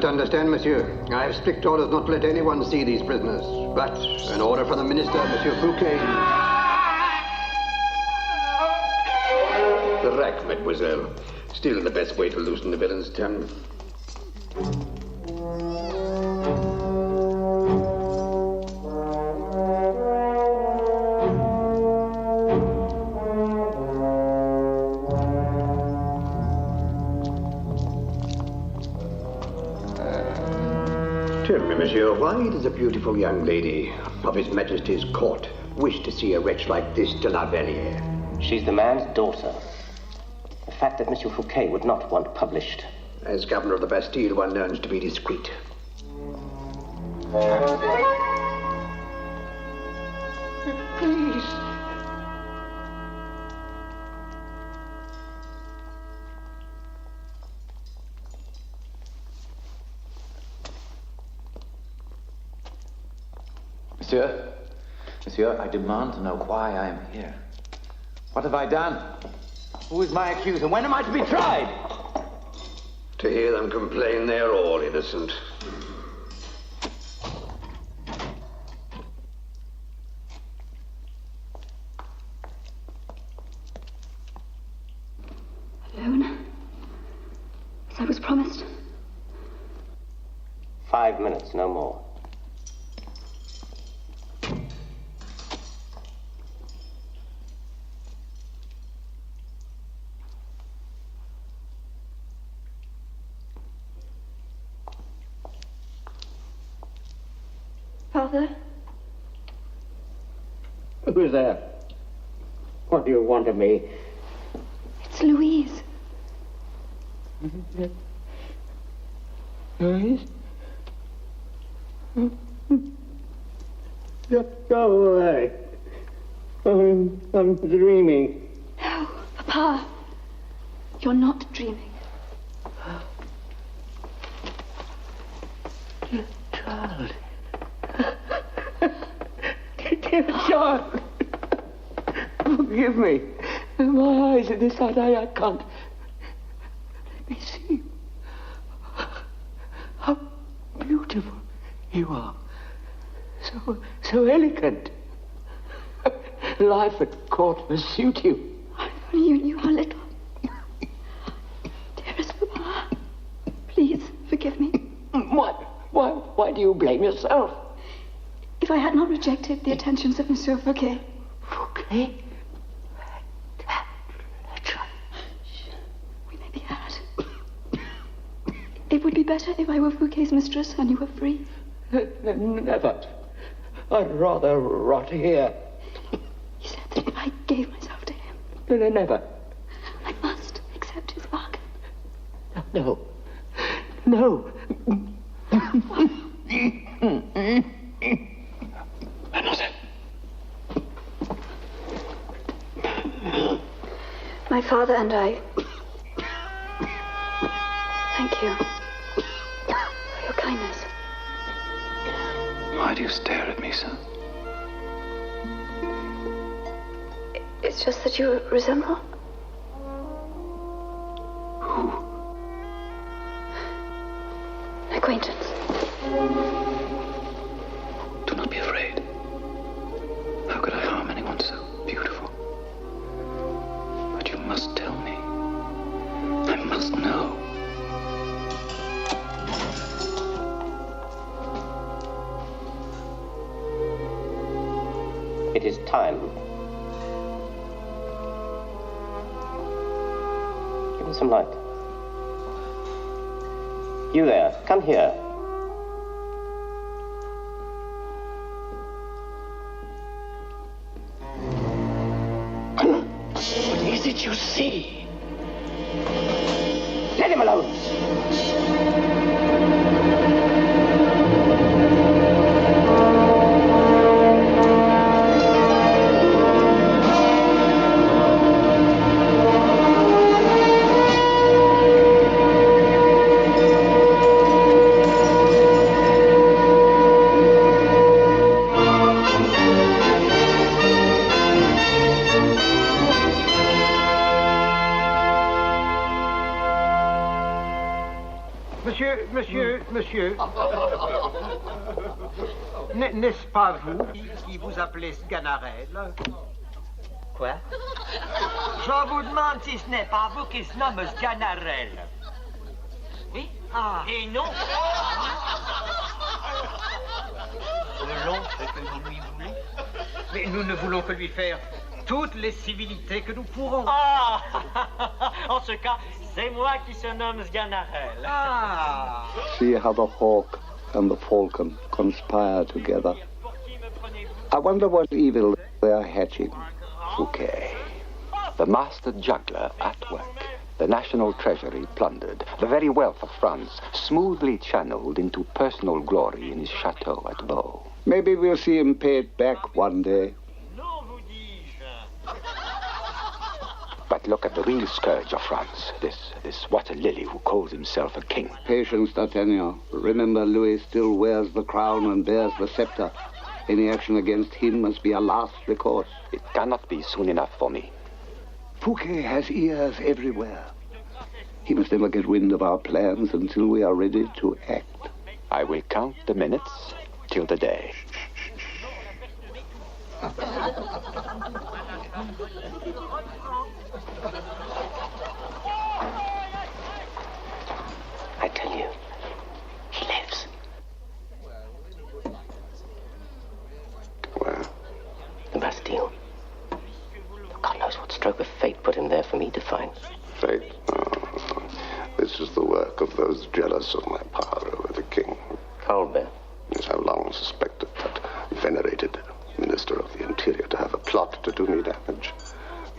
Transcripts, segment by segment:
must understand, monsieur. I have strict orders not to let anyone see these prisoners. But an order from the minister, Monsieur Fouquet. The rack, mademoiselle. Still the best way to loosen the villain's tongue. Tell me, monsieur, why does a beautiful young lady of His Majesty's court wish to see a wretch like this de la Valliere? She's the man's daughter. A fact that Monsieur Fouquet would not want published. As governor of the Bastille, one learns to be discreet. Please. Monsieur, I demand to know why I am here. What have I done? Who is my accuser? When am I to be tried? To hear them complain, they're all innocent. Alone? As I was promised? 5 minutes, no more. Father? Who's there? What do you want of me? It's Louise. Louise? Go away. I'm dreaming. No, Papa. You're not dreaming. Dear child. Dear child. Forgive me. My eyes are this side. I can't. Let me see. How beautiful you are. So elegant. Life at court must suit you. If only you knew how little. Dearest Papa, please forgive me. Why do you blame yourself? If I had not rejected the attentions of Monsieur Fouquet. Fouquet? We may be heard. It would be better if I were Fouquet's mistress and you were free. Never. I'd rather rot here. He said that if I gave myself to him. Never. I must accept his bargain. No. Mademoiselle. My father and I thank you for your kindness. Why do you stare at me so? It's just that you resemble. Who? An acquaintance. Do not be afraid. How could I harm anyone so beautiful? But you must tell me. I must know. It is time. Give me some light. You there, come here. What is it you see? Let him alone. Monsieur. N'est-ce pas vous qui vous appelez Sganarelle? Quoi? Je vous demande si ce n'est pas vous qui se nomme Sganarelle. Oui? Ah. Et non? Selon ce que vous lui voulez. Mais nous ne voulons que lui faire toutes les civilités que nous pourrons. Ah! En ce cas, c'est moi qui se nomme Sganarelle. Ah! See how the hawk and the falcon conspire together. I wonder what evil they are hatching. Fouquet, the master juggler at work. The national treasury plundered, the very wealth of France smoothly channeled into personal glory in his chateau at Vaux. Maybe we'll see him pay it back one day. But look at the real scourge of France, this water lily who calls himself a king. Patience, D'Artagnan. Remember, Louis still wears the crown and bears the scepter. Any action against him must be a last recourse. It cannot be soon enough for me. Fouquet has ears everywhere. He must never get wind of our plans until we are ready to act. I will count the minutes till the day. I tell you, he lives. Where? The Bastille. God knows what stroke of fate put him there for me to find. Fate? Oh, this is the work of those jealous of my power over the king. Colbert. Yes, I've long suspected that venerated Minister of the Interior to have a plot to do me damage.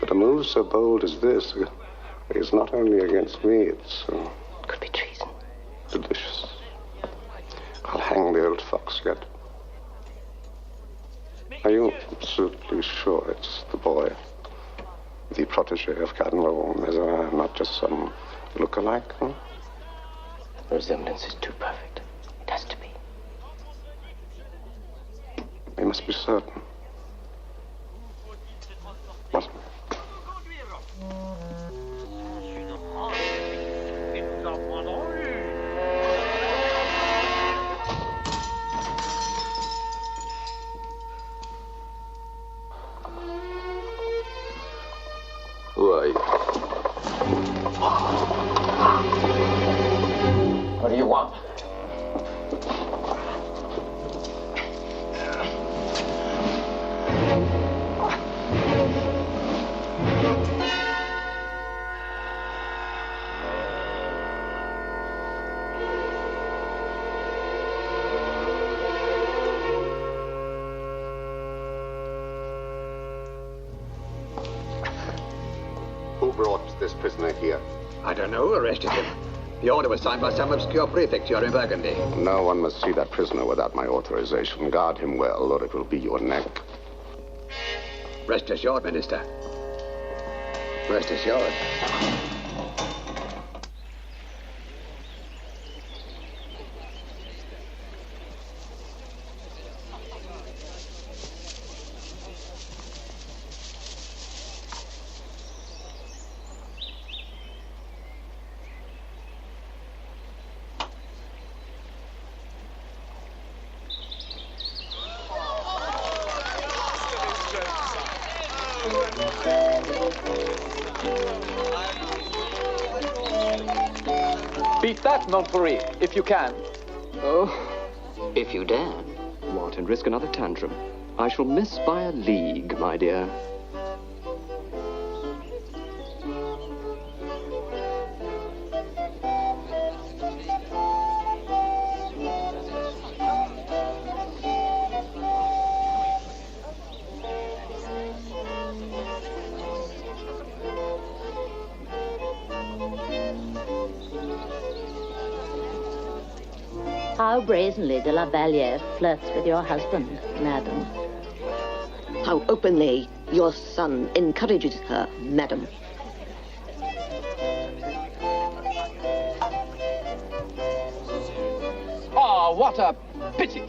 But a move so bold as this is not only against me, it's... Could be treason. Delicious. I'll hang the old fox yet. Are you absolutely sure it's the boy? The protégé of Cardinal Mazarin, not just some look-alike, huh? The resemblance is too perfect. It has to be. We must be certain. What? Who are you? What do you want? Who brought this prisoner here? I don't know who arrested him. The order was signed by some obscure prefecture in Burgundy. No one must see that prisoner without my authorization. Guard him well, or it will be your neck. Rest assured, Minister. Rest assured. Beat that, Montfort, if you can. Oh, if you dare. What, and risk another tantrum? I shall miss by a league, my dear. How brazenly de la Valliere flirts with your husband, madam. How openly your son encourages her, madam. Ah, what a pity!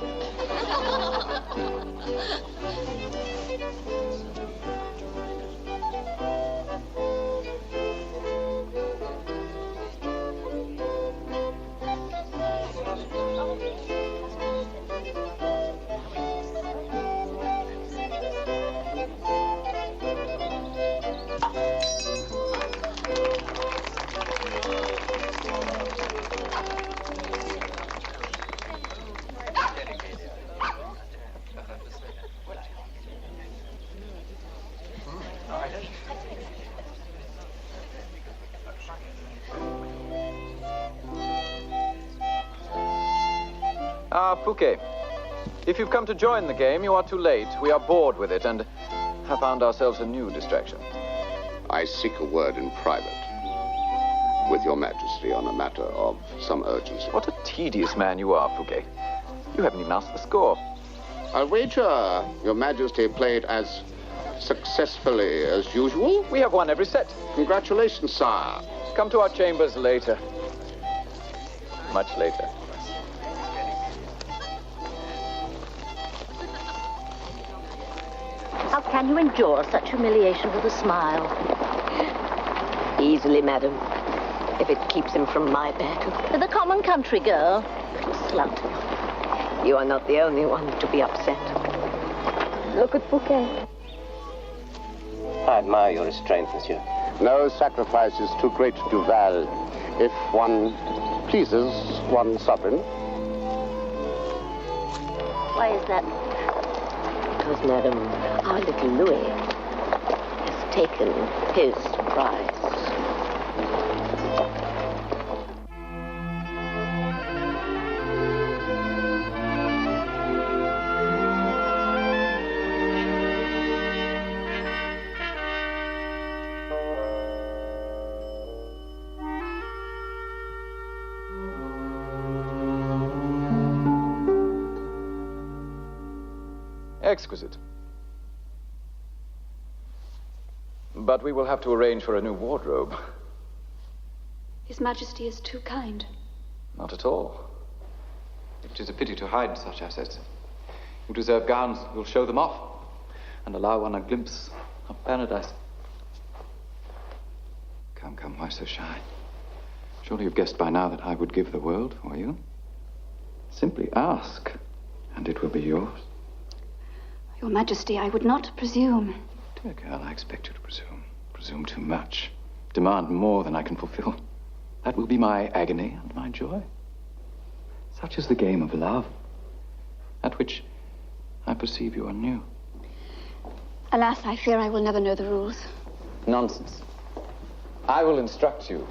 Ah, Fouquet. If you've come to join the game, you are too late. We are bored with it and have found ourselves a new distraction. I seek a word in private with your Majesty on a matter of some urgency. What a tedious man you are, Fouquet. You haven't even asked the score. I'll wager your Majesty played as successfully as usual. We have won every set. Congratulations, sire. Come to our chambers later. Much later. How can you endure such humiliation with a smile? Easily, madam, if it keeps him from my bed. With a common country girl? Slut. You are not the only one to be upset. Look at Fouquet. I admire your restraint, monsieur. No sacrifice is too great to Duval if one pleases one sovereign. Why is that? Because, madam, our little Louis has taken his prize. Exquisite. But we will have to arrange for a new wardrobe. His Majesty is too kind. Not at all. It is a pity to hide such assets. You deserve gowns that will show them off and allow one a glimpse of paradise. Come, come, why so shy? Surely you've guessed by now that I would give the world for you. Simply ask, and it will be yours. Your Majesty, I would not presume. Dear girl, I expect you to presume. Presume too much. Demand more than I can fulfill. That will be my agony and my joy. Such is the game of love, at which I perceive you are new. Alas, I fear I will never know the rules. Nonsense. I will instruct you.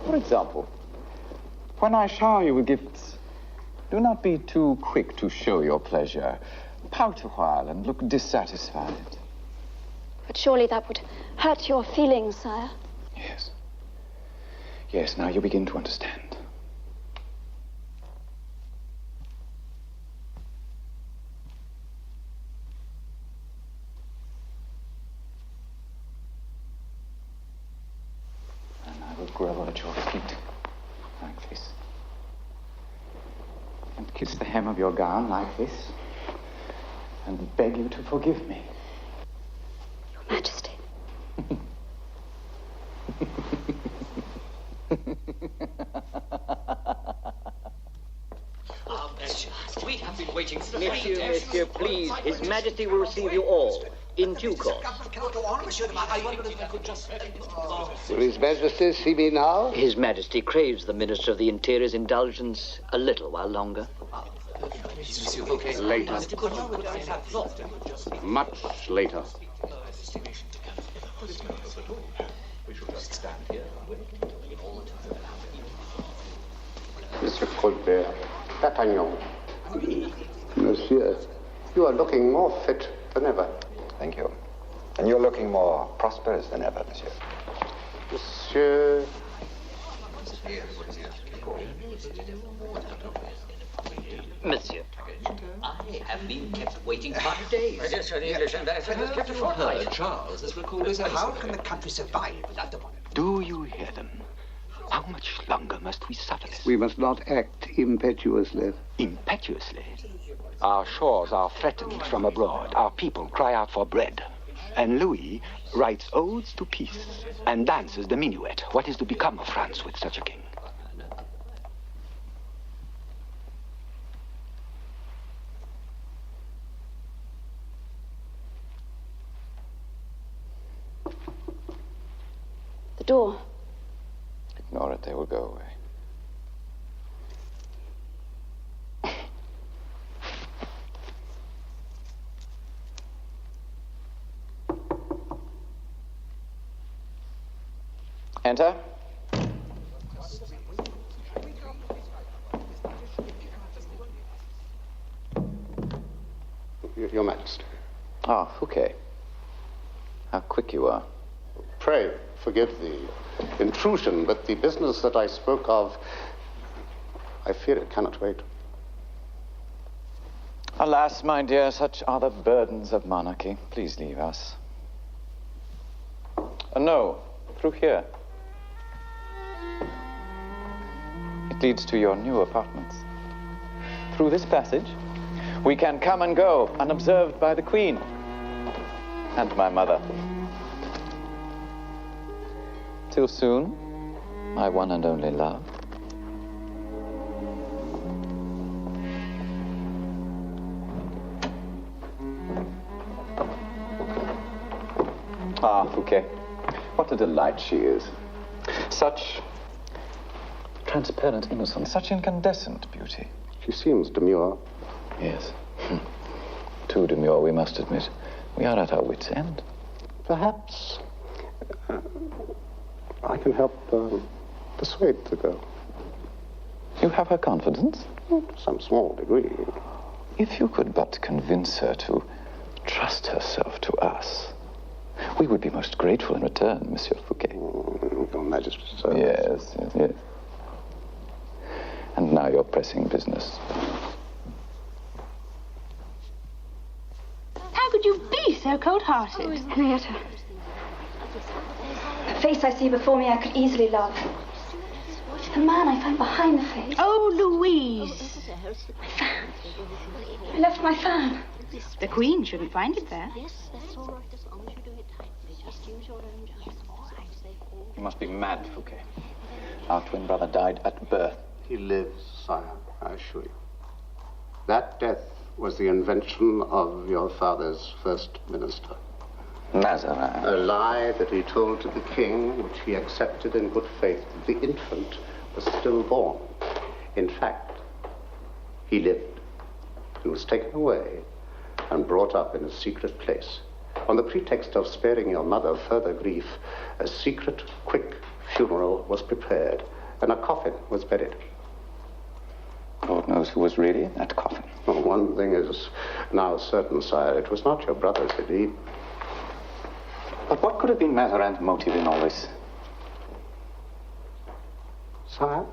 For example, when I shower you with gifts, do not be too quick to show your pleasure. Pout a while and look dissatisfied. But surely that would hurt your feelings, sire. Yes. Yes, now you begin to understand. And I will grovel at your feet like this. And kiss the hem of your gown like this, and beg you to forgive me. Your Majesty. We have been waiting 3 days. Monsieur, please. His Majesty will receive you all in due course. Will His Majesty see me now? His Majesty craves the Minister of the Interior's indulgence a little while longer. Later. Much later. Monsieur Colbert, D'Artagnan. Monsieur. You are looking more fit than ever. Thank you. And you're looking more prosperous than ever, monsieur. Monsieur. Monsieur. I have been kept waiting 5 days. Yes, the English ambassador has kept a fortnight. Charles has recalled his How can the country survive without the money? Do you hear them? How much longer must we suffer this? We must not act impetuously. Impetuously? Our shores are threatened from abroad. Our people cry out for bread. And Louis writes odes to peace and dances the minuet. What is to become of France with such a king? The door. Ignore it, they will go away. Enter. Your Majesty. Ah, Fouquet. How quick you are. Pray forgive the intrusion, but the business that I spoke of, I fear it cannot wait. Alas, my dear, such are the burdens of monarchy. Please leave us. No, through here. It leads to your new apartments. Through this passage, we can come and go unobserved by the Queen and my mother. Till soon, my one and only love. Ah, Fouquet, what a delight she is. Such transparent innocence, such incandescent beauty. She seems demure. Yes. Too demure, we must admit. We are at our wits' end. Perhaps I can help persuade the girl. You have her confidence? To some small degree. If you could but convince her to trust herself to us, we would be most grateful in return, Monsieur Fouquet. Your Majesty's service. Yes, yes, yes. And now your pressing business. How could you be so cold-hearted? Henrietta, the face I see before me I could easily love. The man I find behind the face. Oh, Louise. My fan. I left my fan. The Queen shouldn't find it there. You must be mad, Fouquet. Our twin brother died at birth. He lives, sire, I assure you. That death was the invention of your father's first minister. Mazarin. A lie that he told to the king, which he accepted in good faith. The infant was stillborn. In fact, he lived and was taken away and brought up in a secret place. On the pretext of sparing your mother further grief, a secret, quick funeral was prepared, and a coffin was buried. Lord knows who was really in that coffin. Well, one thing is now certain, sire. It was not your brother, Philippe. But what could have been Mazarin's motive in all this? Sire,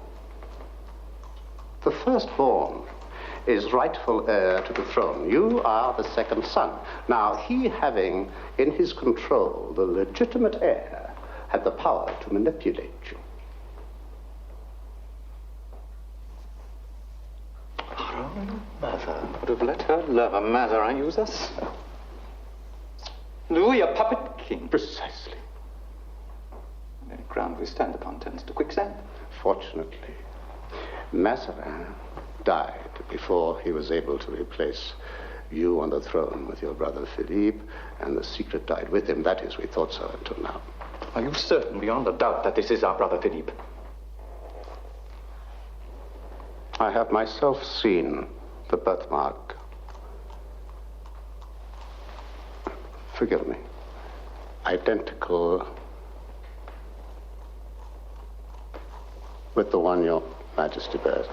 the firstborn is rightful heir to the throne. You are the second son. Now, he having in his control the legitimate heir had the power to manipulate you. Our own mother would have let her lover Mazarin use us. Louis, a puppet king. Precisely. And any ground we stand upon turns to quicksand. Fortunately, Mazarin died before he was able to replace you on the throne with your brother Philippe, and the secret died with him. That is, we thought so until now. Are you certain beyond a doubt that this is our brother Philippe? I have myself seen the birthmark. Forgive me. Identical with the one your Majesty bears.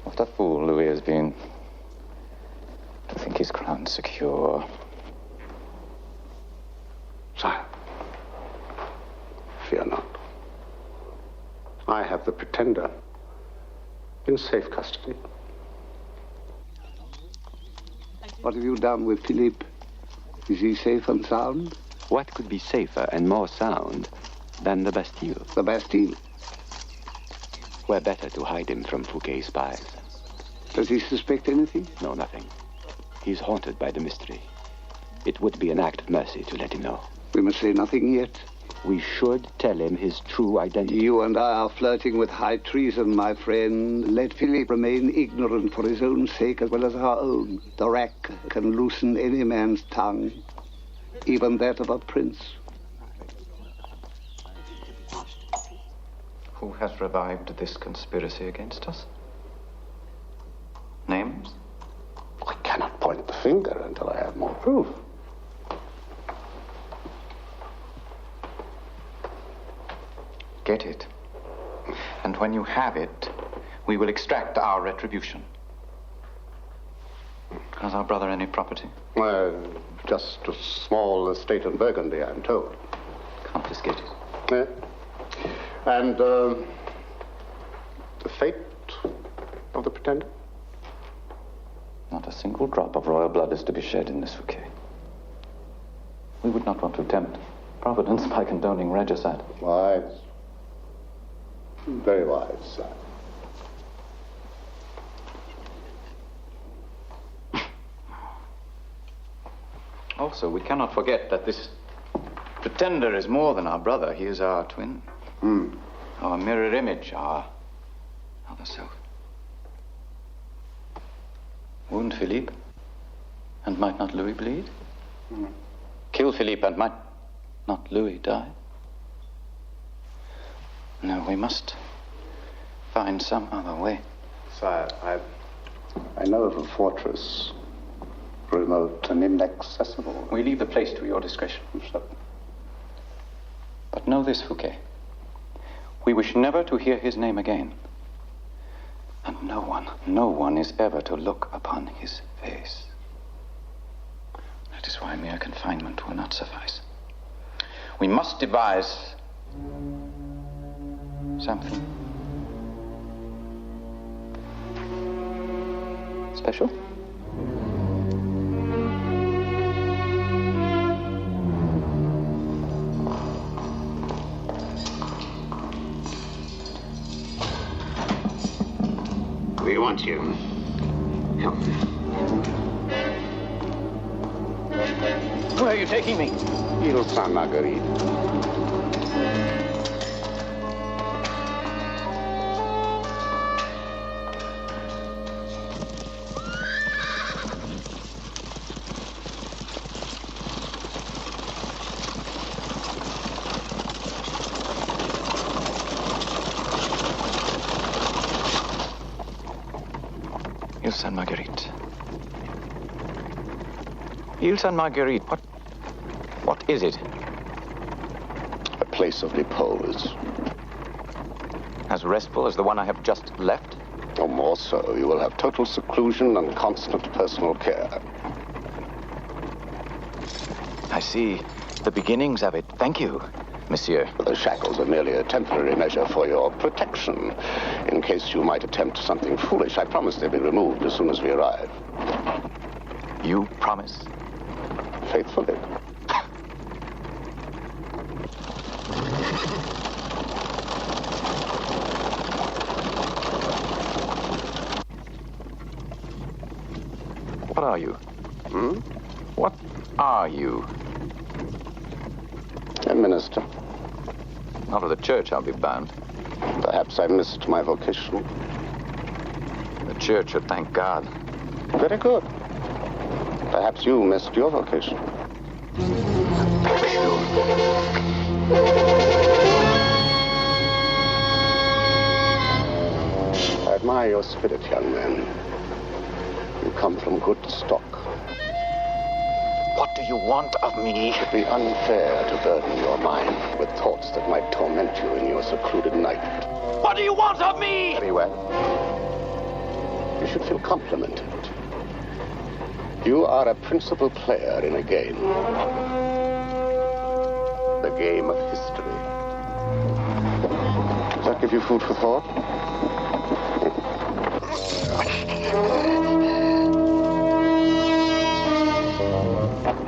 What a fool Louis has been to think his crown secure. Sire, fear not. I have the pretender in safe custody. What have you done with Philippe? Is he safe and sound? What could be safer and more sound than the Bastille? The Bastille? Where better to hide him from Fouquet's spies? Does he suspect anything? No, nothing. He's haunted by the mystery. It would be an act of mercy to let him know. We must say nothing yet. We should tell him his true identity. You and I are flirting with high treason, my friend. Let Philippe remain ignorant for his own sake as well as our own. The rack can loosen any man's tongue, even that of a prince. Who has revived this conspiracy against us? Names? I cannot point the finger until I have more proof. And when you have it, we will extract our retribution. Has our brother any property? Just a small estate in Burgundy, I'm told. Confiscated. Yeah. And the fate of the pretender? Not a single drop of royal blood is to be shed in this Fouquet. We would not want to tempt Providence by condoning regicide. Wise. Very wise, sir. Also, we cannot forget that this pretender is more than our brother. He is our twin. Our mirror image, our other self. Wound Philippe, and might not Louis bleed? Kill Philippe, and might not Louis die? No, we must find some other way. Sire, I know of a fortress, remote and inaccessible. We leave the place to your discretion. But know this, Fouquet. We wish never to hear his name again. And no one is ever to look upon his face. That is why mere confinement will not suffice. We must devise something special. We want you. Come. Where are you taking me? Ile Sainte-Marguerite. Ile Sainte-Marguerite. Ile Sainte-Marguerite, what is it? A place of repose. As restful as the one I have just left? Or more so. You will have total seclusion and constant personal care. I see the beginnings of it. Thank you, monsieur. The shackles are merely a temporary measure for your protection. In case you might attempt something foolish, I promise they'll be removed as soon as we arrive. You promise? Faithfully. What are you? What are you? A minister. Not of the church, I'll be bound. Perhaps I missed my vocation. The church should thank God. Very good. Perhaps you missed your vocation. I admire your spirit, young man. You come from good stock. What do you want of me? It would be unfair to burden your mind with thoughts that might torment you in your secluded night. What do you want of me? Very well. You should feel complimented. You are a principal player in a game. The game of history. Does that give you food for thought?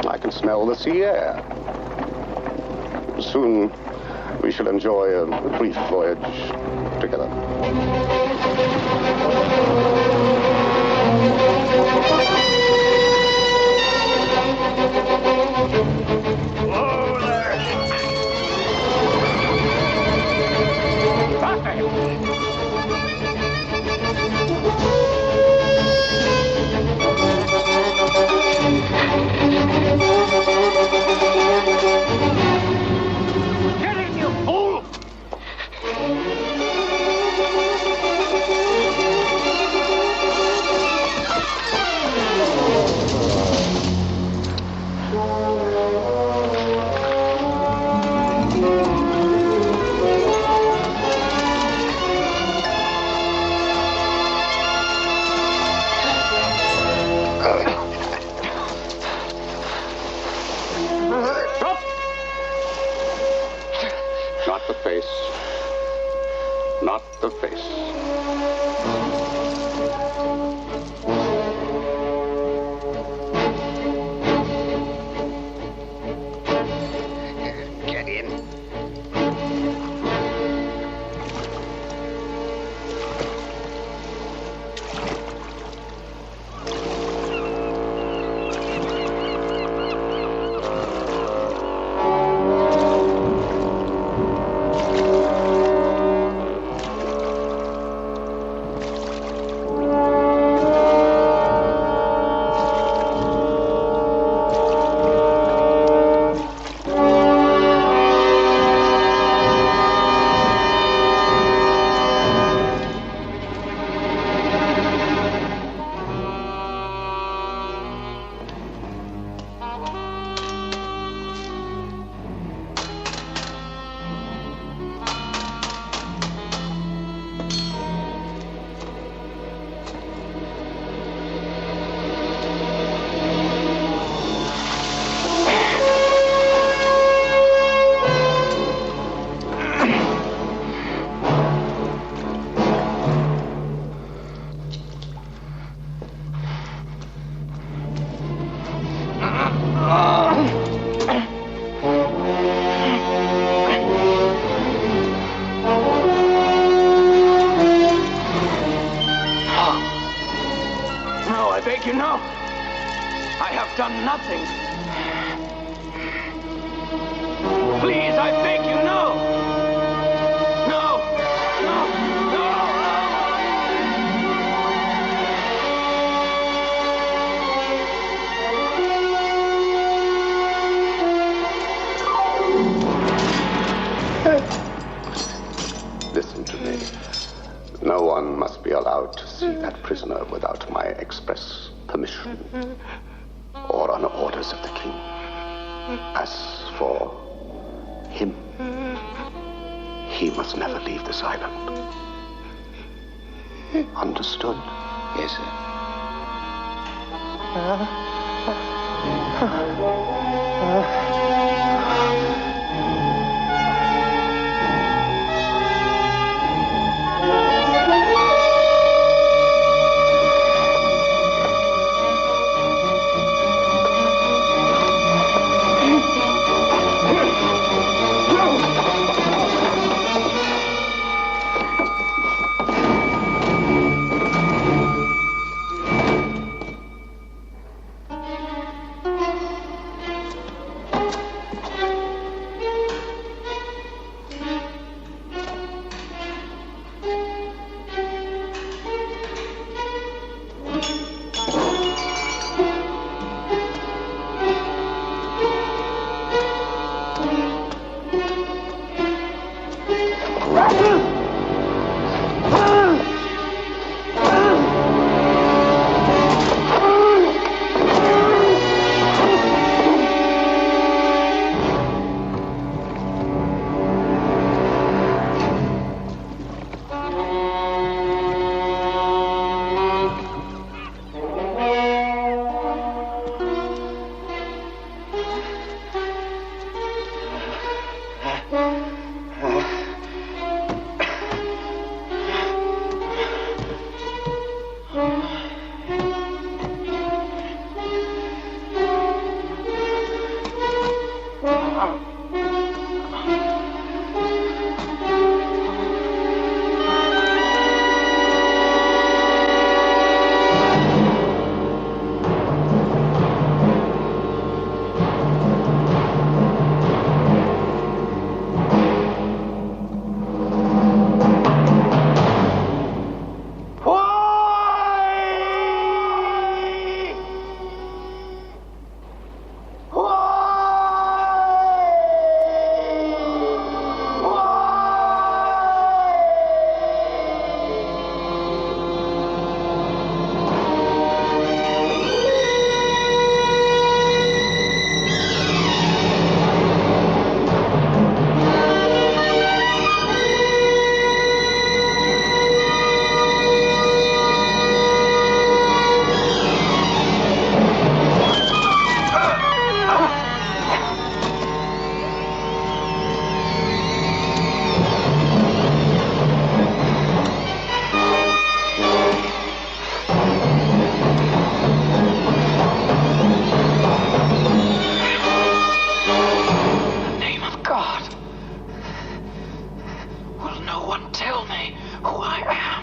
I can smell the sea air. Soon we shall enjoy a brief voyage together. Get in, you fool! not the face. Get in. Listen to me. No one must be allowed to see that prisoner without my express permission or on orders of the king. As for him, he must never leave this island. Understood? Yes, sir. me who I am.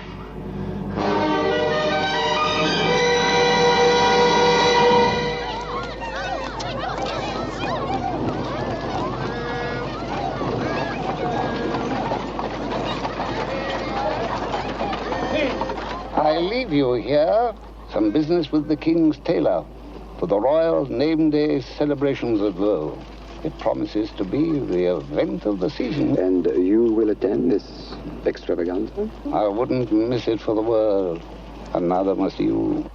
I leave you here some business with the king's tailor for the royal name day celebrations at Vaux. It promises to be the event of the season. And you will attend this extravaganza? I wouldn't miss it for the world, and neither must you.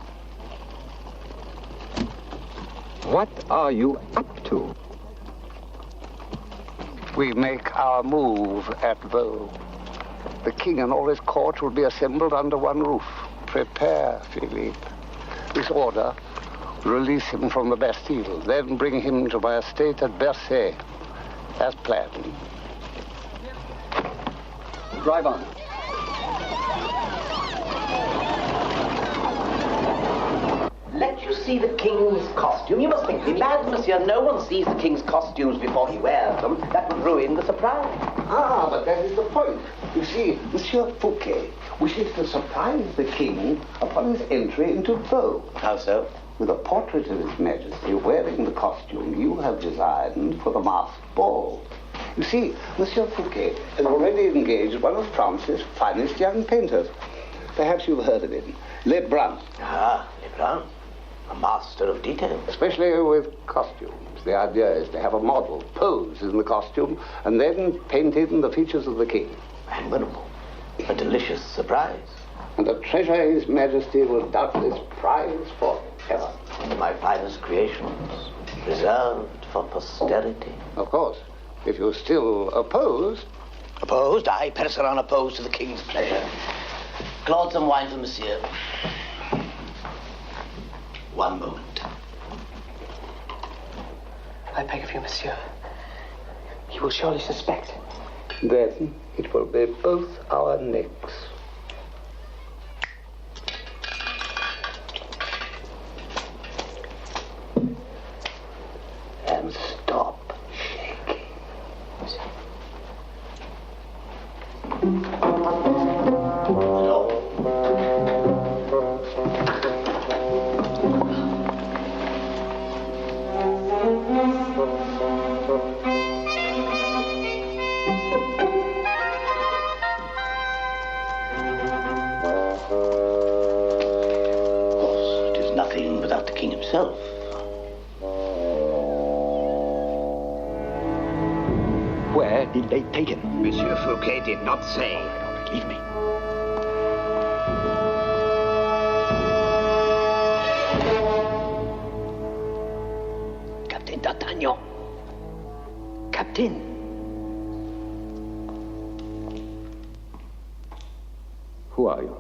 What are you up to? We make our move at Vaux. The king and all his court will be assembled under one roof. Prepare, Philippe. This order will release him from the Bastille, then bring him to my estate at Bercy, as planned. Drive on. Let you see the king's costume. You must think me mad, monsieur. No one sees the king's costumes before he wears them. That would ruin the surprise. Ah, but that is the point. You see, Monsieur Fouquet wishes to surprise the king upon his entry into Vaux. How so? With a portrait of His Majesty wearing the costume you have designed for the masked ball. You see, Monsieur Fouquet has already engaged one of France's finest young painters. Perhaps you've heard of him, Lebrun. Ah, Lebrun. A master of detail. Especially with costumes. The idea is to have a model pose in the costume and then paint in the features of the king. Admirable. A delicious surprise. And a treasure His Majesty will doubtless prize forever. One of my finest creations, reserved for posterity. Of course, if you're still opposed. Opposed? I, Percerin, opposed to the king's pleasure. Claude, some wine for monsieur. One moment. I beg of you, monsieur. You will surely suspect. Then it will be both our necks. And stop shaking. Without the king himself. Where did they take him? Monsieur Fouquet did not say. I don't believe me. Captain D'Artagnan. Captain. Who are you?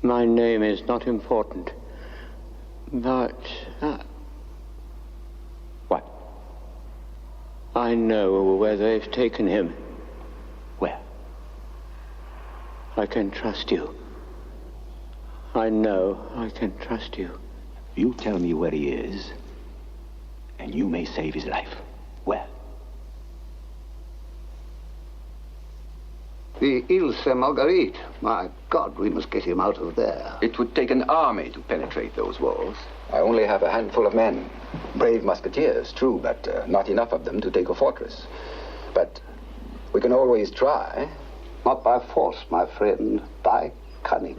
My name is not important. But... What? I know where they've taken him. Where? I can trust you. I know I can trust you. You tell me where he is, and you may save his life. Where? The Ile Saint-Marguerite. My God, we must get him out of there. It would take an army to penetrate those walls. I only have a handful of men. Brave musketeers, true, but not enough of them to take a fortress. But we can always try. Not by force, my friend, by cunning.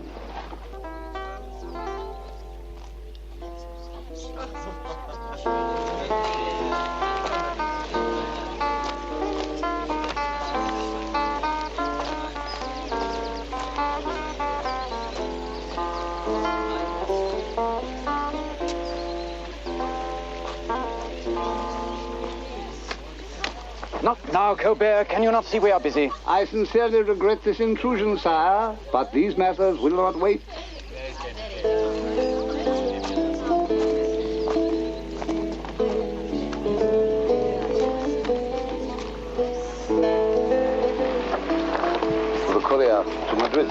Not now, Colbert. Can you not see we are busy? I sincerely regret this intrusion, sire, but these matters will not wait. The courier to Madrid.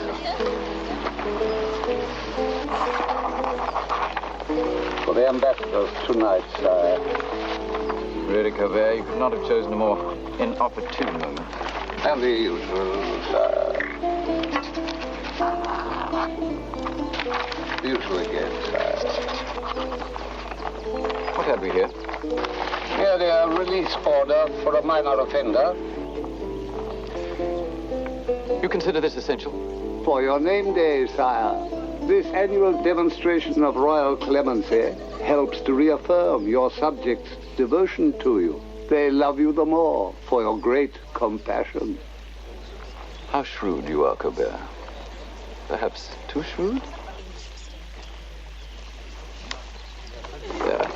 For the ambassadors tonight, sire. Really, Colbert, you could not have chosen a more inopportune moment. And the usual Usual again, sire. What have we here? Merely a release order for a minor offender. You consider this essential? For your name day, sire. This annual demonstration of royal clemency helps to reaffirm your subjects' devotion to you. They love you the more for your great compassion. How shrewd you are, Colbert. Perhaps too shrewd? There.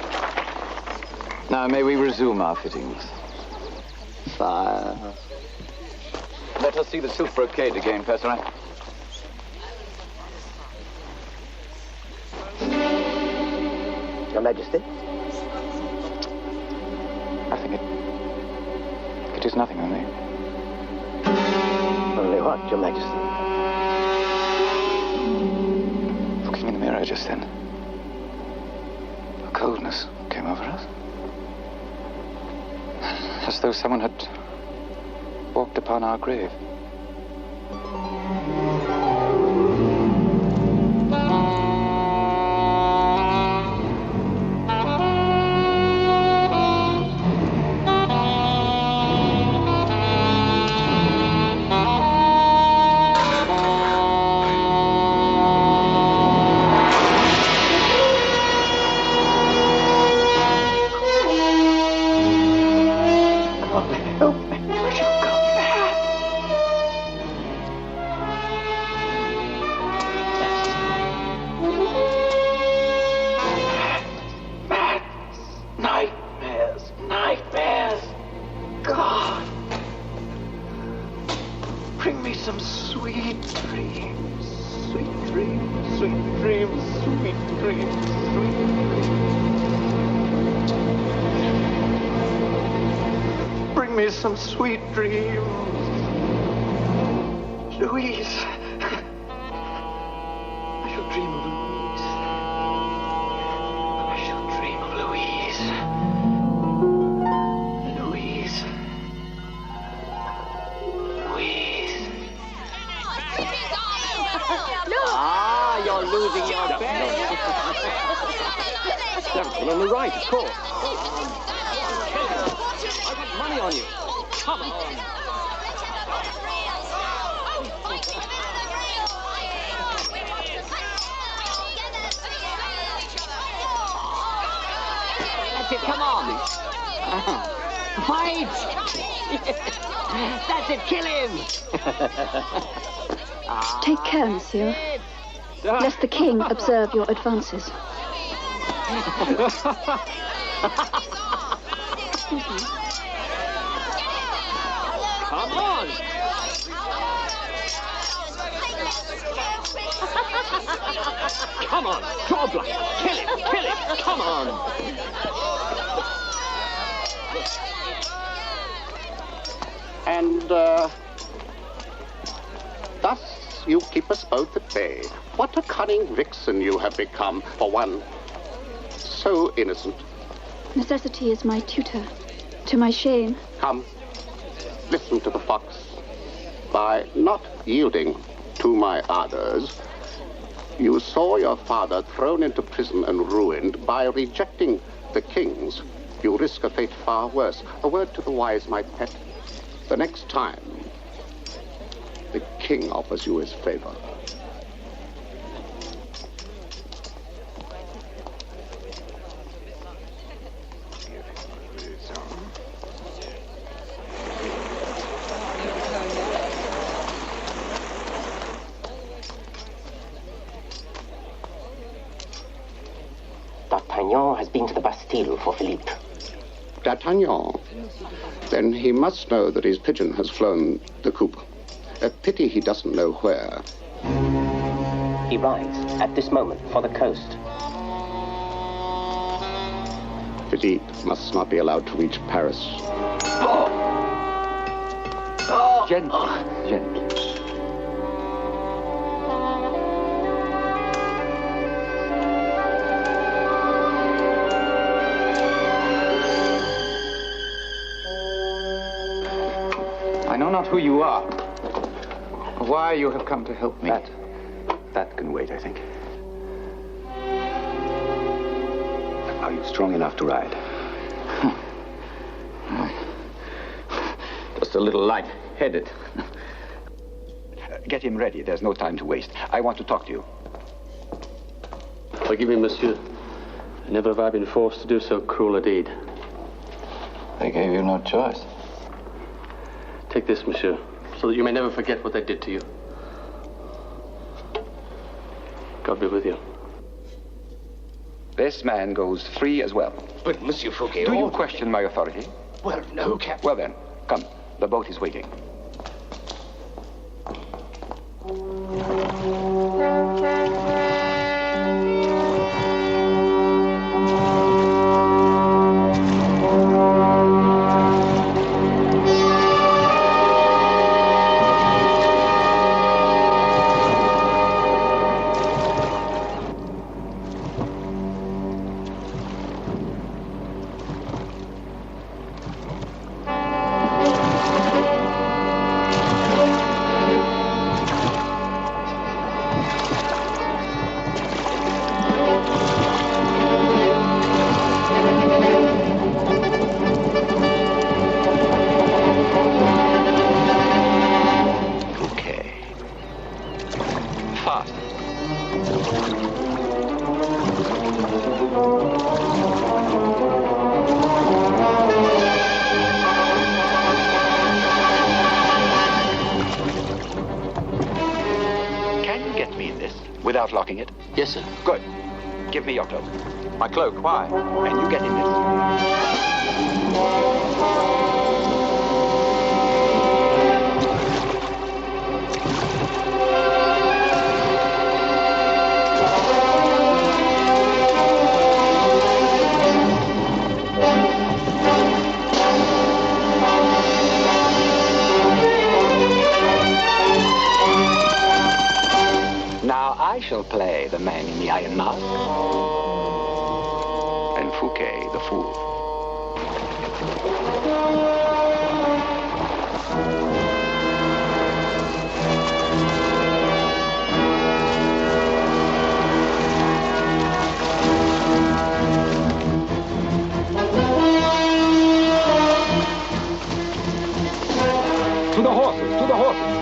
Now, may we resume our fittings? Sire. Let us see the silk brocade again, Percerin. Your Majesty? Nothing. It is nothing only. Only what, Your Majesty? Looking in the mirror just then, a coldness came over us. As though someone had walked upon our grave. Some sweet dreams. Louise. I shall dream of Louise. I shall dream of Louise. Louise. Louise. Ah, you're losing your bet. Gentleman on the right, of course. I want money on you. Come on. That's it, come on. Fight! That's it, kill him! Take care, monsieur, lest the king observe your advances. Come on! Come on, draw blank. Kill him, come on! And, thus you keep us both at bay. What a cunning vixen you have become for one so innocent. Necessity is my tutor, to my shame. Come, listen to the fox. By not yielding to my orders, you saw your father thrown into prison and ruined. By rejecting the king's, you risk a fate far worse. A word to the wise, my pet. The next time, the king offers you his favor. D'Artagnan has been to the Bastille for Philippe. D'Artagnan? Then he must know that his pigeon has flown the coop. A pity he doesn't know where. He rides, at this moment, for the coast. Philippe must not be allowed to reach Paris. Gently, gently. I know not who you are. why you have come to help me. That can wait, I think. Are you strong enough to ride? Just a little light-headed. Get him ready. There's no time to waste. I want to talk to you. Forgive me, monsieur. Never have I been forced to do so cruel a deed. They gave you no choice. Take this, monsieur, so that you may never forget what they did to you. God be with you. This man goes free as well. But, Monsieur Fouquet... Do you question my authority? Well, no, Captain. Well then, come. The boat is waiting. Without locking it? Yes, sir. Good. Give me your cloak. My cloak? Why? And you get in this. I shall play the man in the iron mask, and Fouquet the fool. To the horses, to the horses.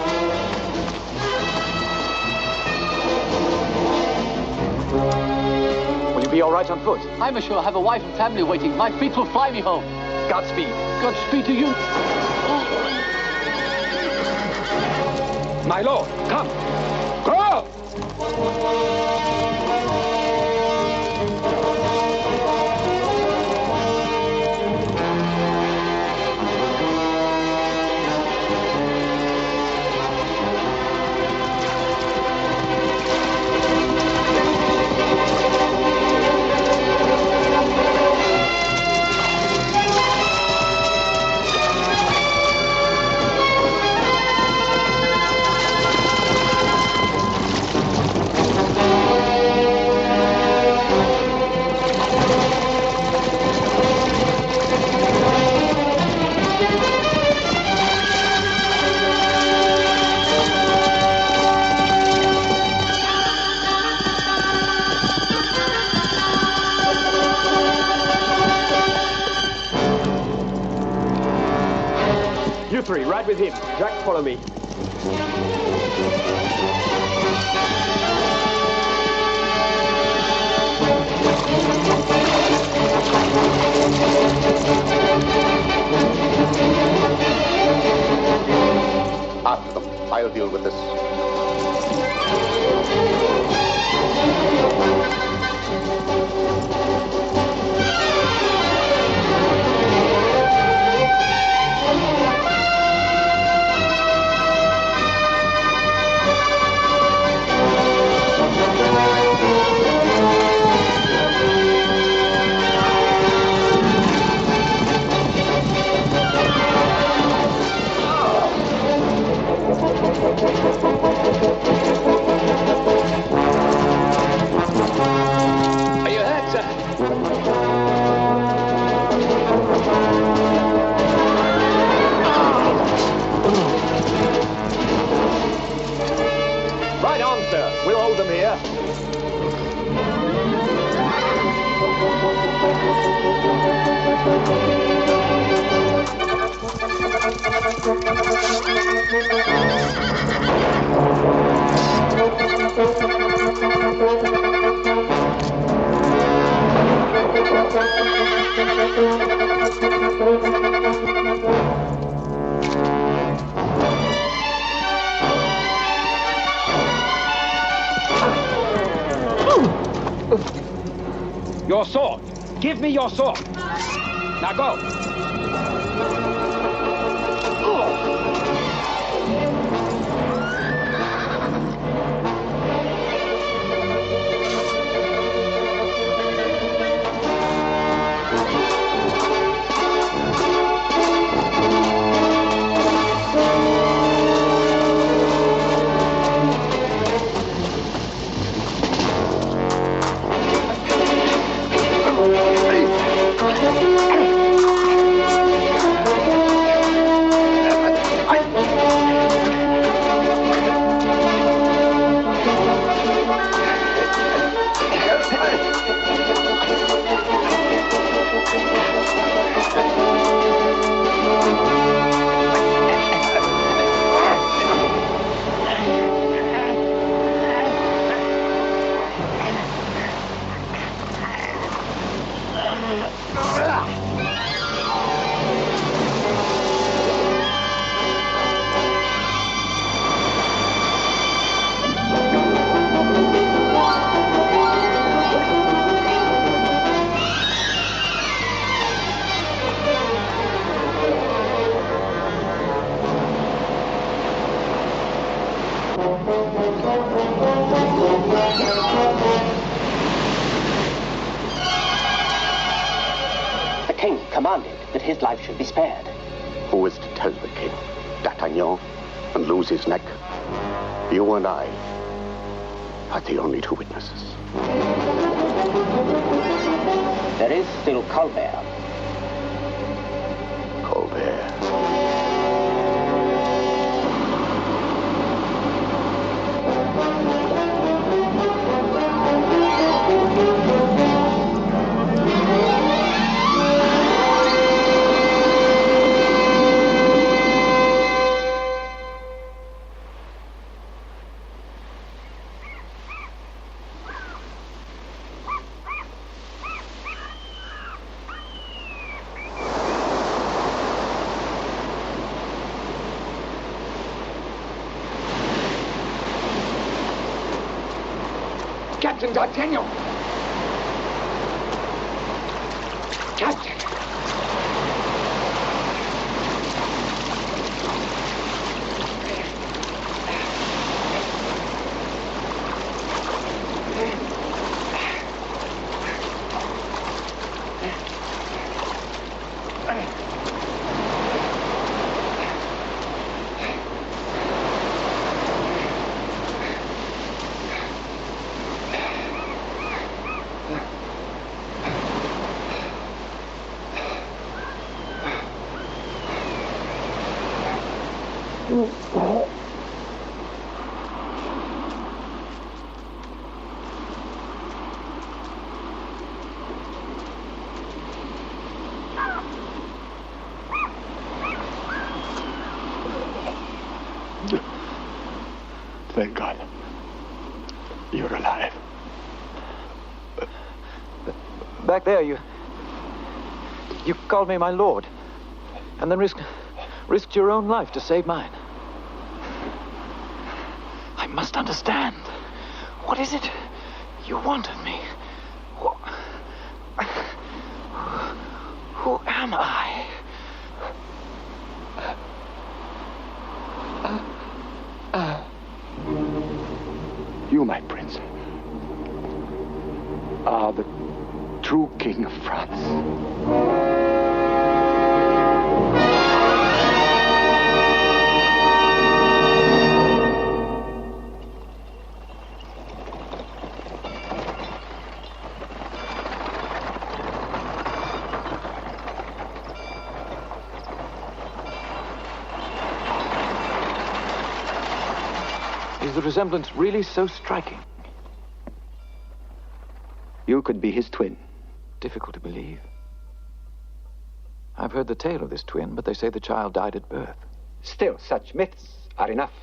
Will you be all right on foot? I, monsieur, have a wife and family waiting. My feet will fly me home. Godspeed. Godspeed to you. My lord, come. Go! You three, ride with him. Jack, follow me. After them. I'll deal with this. Are you hurt, sir? on, sir. We'll hold them here. Your sword. Give me your sword. Now go. His life should be spared. Who is to tell the king? D'Artagnan, and lose his neck? You and I are the only two witnesses. There is still Colbert. Colbert. Captain D'Artagnan! Captain! Thank God. You're alive. Back there, you called me my lord, and then risked your own life to save mine. I must understand. What is it you want of me? Who am I? You, my prince, are the true king of France. Is the resemblance really so striking? You could be his twin. Difficult to believe. I've heard the tale of this twin, but they say the child died at birth. Still, such myths are enough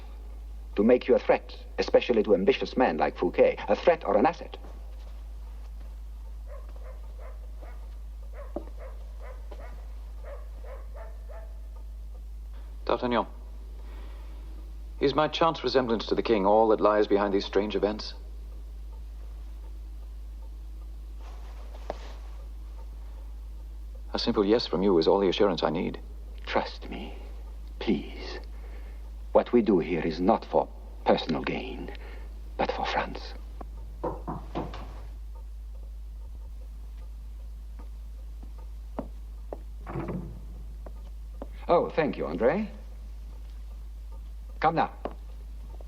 to make you a threat, especially to ambitious men like Fouquet. A threat or an asset. D'Artagnan, is my chance resemblance to the king all that lies behind these strange events? A simple yes from you is all the assurance I need. Trust me, please. What we do here is not for personal gain, but for France. Oh, thank you, André. Come now.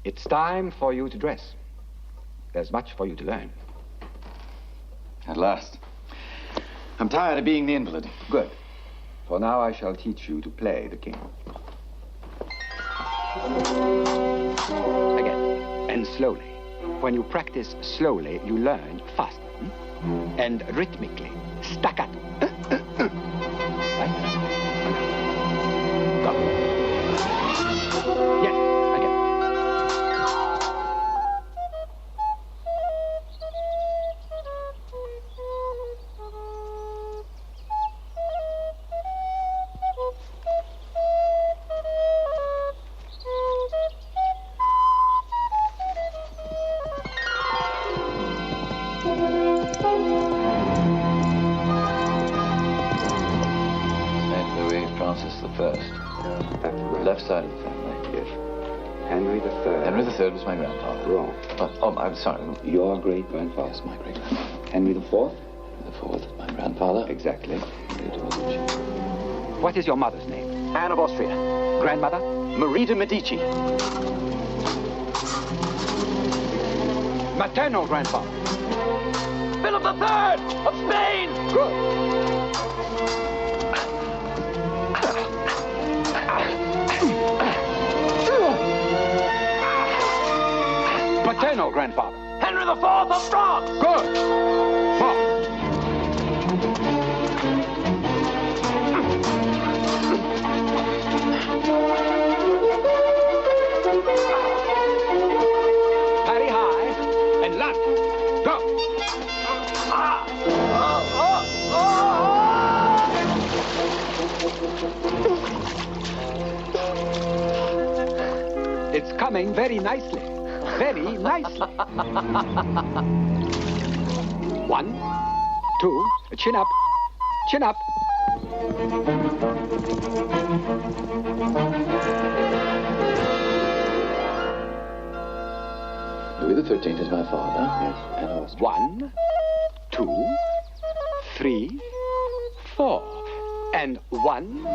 It's time for you to dress. There's much for you to learn. At last. I'm tired of being the invalid. Good. For now I shall teach you to play the king. Again, and slowly. When you practice slowly, you learn fast. And rhythmically. Staccato. Right? Go. Yes, again. Left side of the family. Yes. Henry III. Henry III was my grandfather. Wrong. Oh, I'm sorry. Your great-grandfather. Yes, my great-grandfather. Henry IV? The fourth, my grandfather. Exactly. What is your mother's name? Anne of Austria. Grandmother? Marie de Medici. Maternal grandfather? Philip III of Spain! Good. Paternal grandfather? Henry IV of France! Good. Four. Parry high and land. Go. It's coming very nicely. Very nicely. 1, 2, chin up, chin up. Louis XIII is my father. Yes. And Austria. 1, 2, 3, 4. And 1.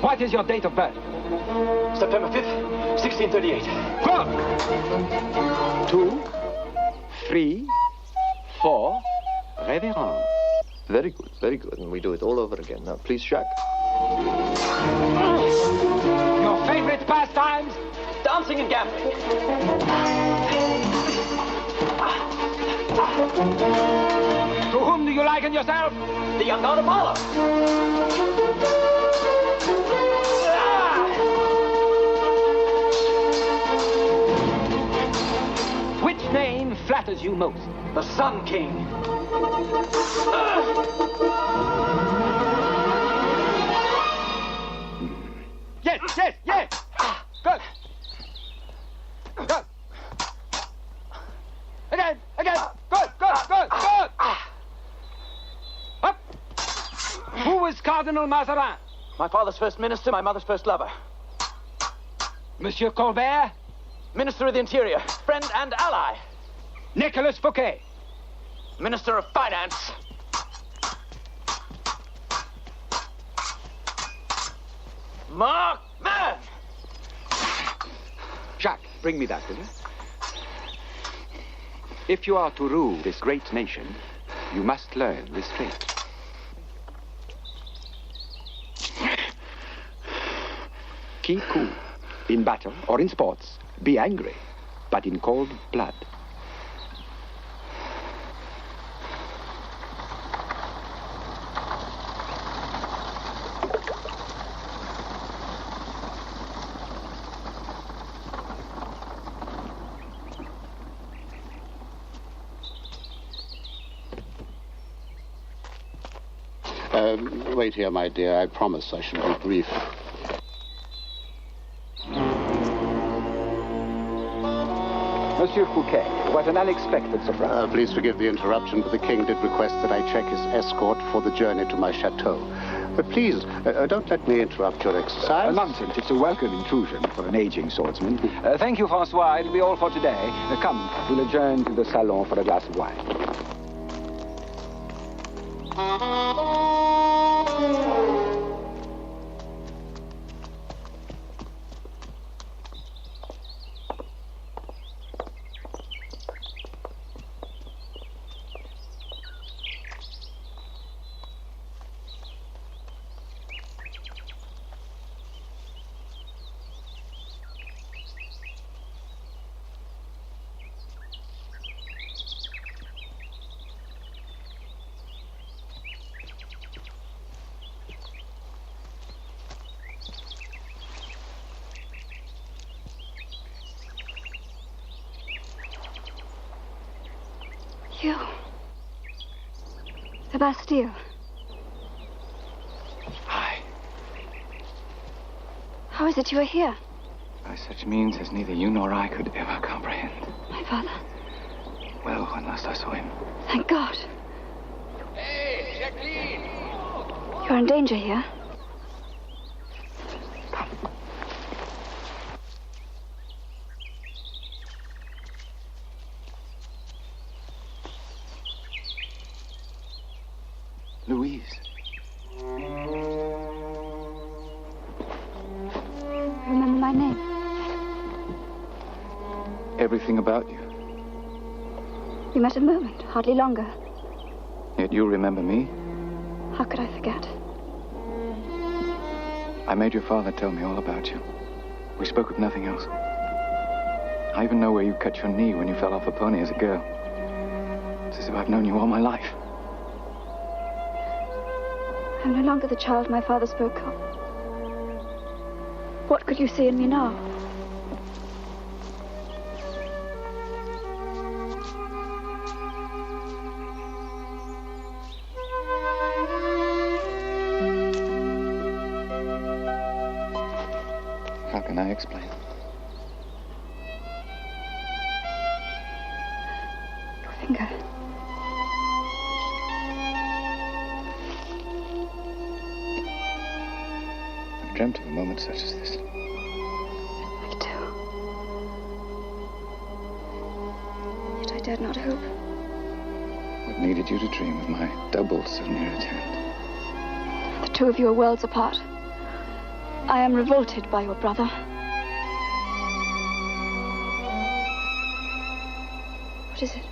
What is your date of birth? September 5th, 1638. Good. 2, 3, 4. Révérend. Very good, very good. And we do it all over again. Now, please, Jacques. Your favorite pastimes? Dancing and gambling. To whom do you liken yourself? The young god Apollo. Which name flatters you most? The Sun King. Yes, yes, yes. Good. Good. Again, again. Good, good, good, good. Up. Who is Cardinal Mazarin? My father's first minister, my mother's first lover. Monsieur Colbert? Minister of the Interior, friend and ally. Nicolas Fouquet? Minister of Finance. Mark Man! Jacques, bring me that, will you? If you are to rule this great nation, you must learn restraint. Keep cool. In battle or in sports, be angry, but in cold blood. Wait here, my dear. I promise I shall be brief. Monsieur Fouquet, what an unexpected surprise. Please forgive the interruption, but the king did request that I check his escort for the journey to my chateau. But please, don't let me interrupt your exercise. Nonsense. It's a welcome intrusion for an aging swordsman. Thank you, Francois. It'll be all for today. Come, we'll adjourn to the salon for a glass of wine. You. The Bastille. Aye. How is it you are here? By such means as neither you nor I could ever comprehend. My father. Well, when last I saw him. Thank God. Hey, Jacqueline! You're in danger here. Louise. Remember my name? Everything about you. We met a moment, hardly longer. Yet you remember me? How could I forget? I made your father tell me all about you. We spoke of nothing else. I even know where you cut your knee when you fell off a pony as a girl. It's as if I've known you all my life. I'm no longer the child my father spoke of. What could you see in me now? How can I explain? Your finger. I've dreamt of a moment such as this. Me too. Yet I dared not hope. What needed you to dream of my double so near at hand? The two of you are worlds apart. I am revolted by your brother. What is it?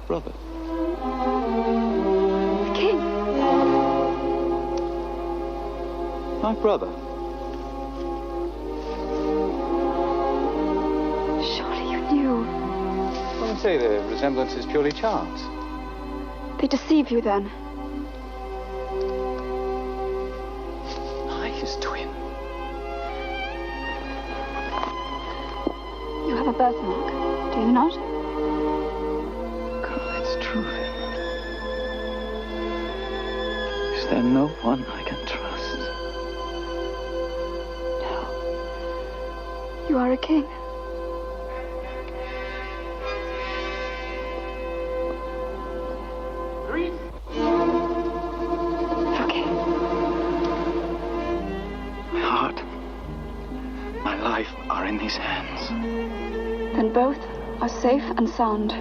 Brother. The king. My brother. Surely you knew. I would say the resemblance is purely chance. They deceive you then. I, his twin. You have a birthmark, do you not? God, it's true. Is there no one I can trust? You are a king. My heart, my life are in these hands. Then both are safe and sound.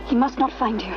He must not find you.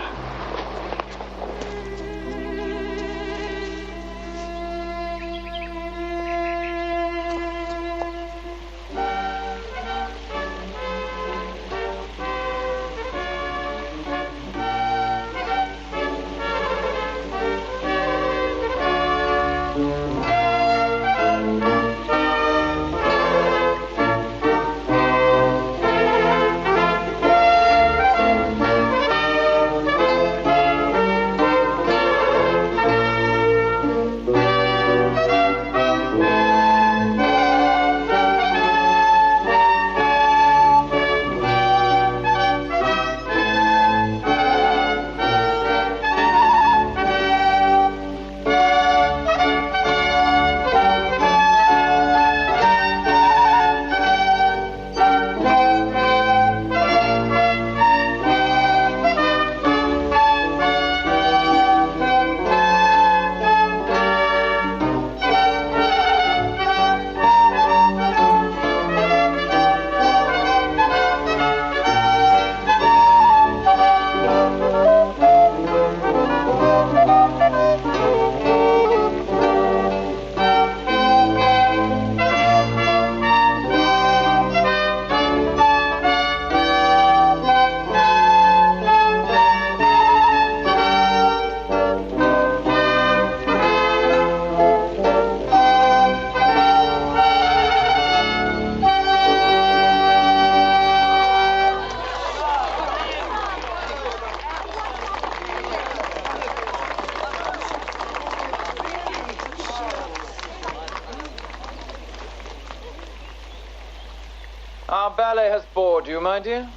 ballet has bored you, my dear?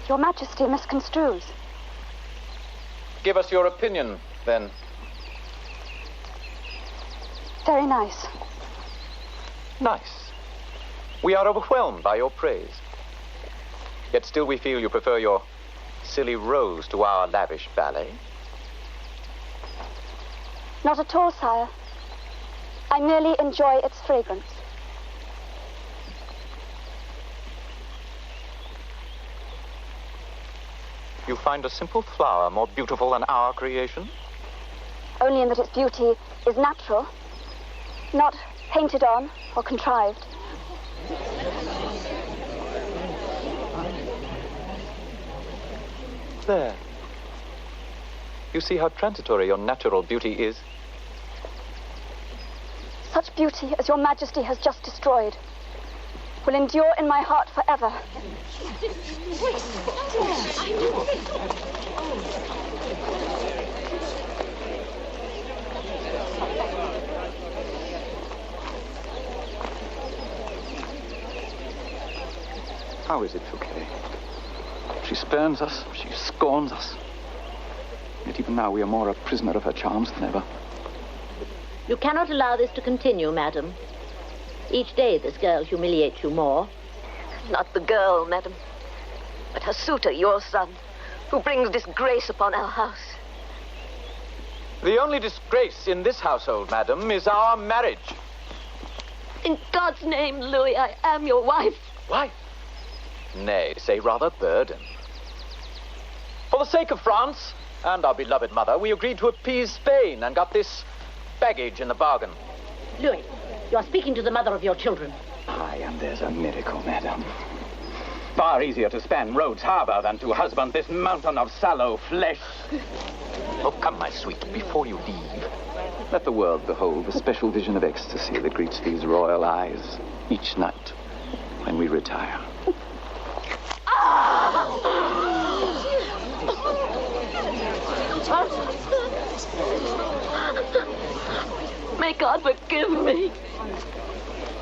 Your Majesty misconstrues. Give us your opinion, then. Very nice. Nice. We are overwhelmed by your praise. Yet still we feel you prefer your silly rose to our lavish ballet. Not at all, sire. I merely enjoy its fragrance. You find a simple flower more beautiful than our creation? Only in that its beauty is natural, not painted on or contrived. There. You see how transitory your natural beauty is? Such beauty as your Majesty has just destroyed will endure in my heart forever. How is it, Fouquet? She spurns us, she scorns us. Yet even now we are more a prisoner of her charms than ever. You cannot allow this to continue, madam. Each day this girl humiliates you more. Not the girl, madam, but her suitor, your son, who brings disgrace upon our house. The only disgrace in this household, madam, is our marriage. In God's name, Louis, I am your wife. Wife? Nay, say rather burden. For the sake of France and our beloved mother, we agreed to appease Spain and got this baggage in the bargain. Louis, you are speaking to the mother of your children. Aye, and there's a miracle, madam. Far easier to span Rhodes Harbor than to husband this mountain of sallow flesh. Oh, come, my sweet, before you leave. Let the world behold the special vision of ecstasy that greets these royal eyes each night when we retire. May God forgive me.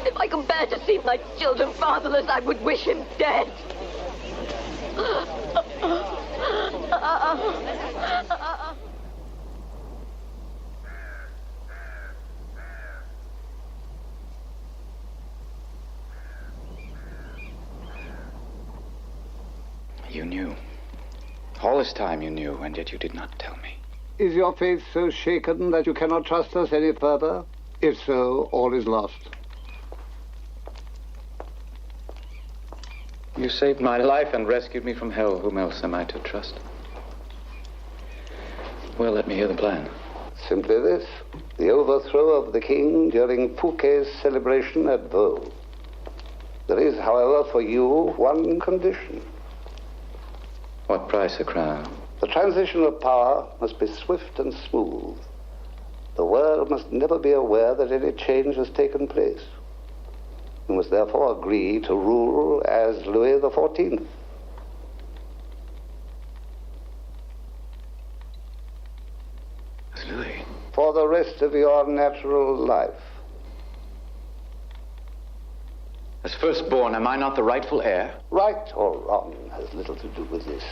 If I can bear to see my children fatherless, I would wish him dead. You knew. All this time you knew, and yet you did not tell me. Is your faith so shaken that you cannot trust us any further? If so, all is lost. You saved my life and rescued me from hell. Whom else am I to trust? Well, let me hear the plan. Simply this. The overthrow of the king during Fouquet's celebration at Vaux. There is, however, for you one condition. What price a crown? The transition of power must be swift and smooth. The world must never be aware that any change has taken place. You must therefore agree to rule as Louis XIV. As Louis? For the rest of your natural life. As firstborn, am I not the rightful heir? Right or wrong has little to do with this.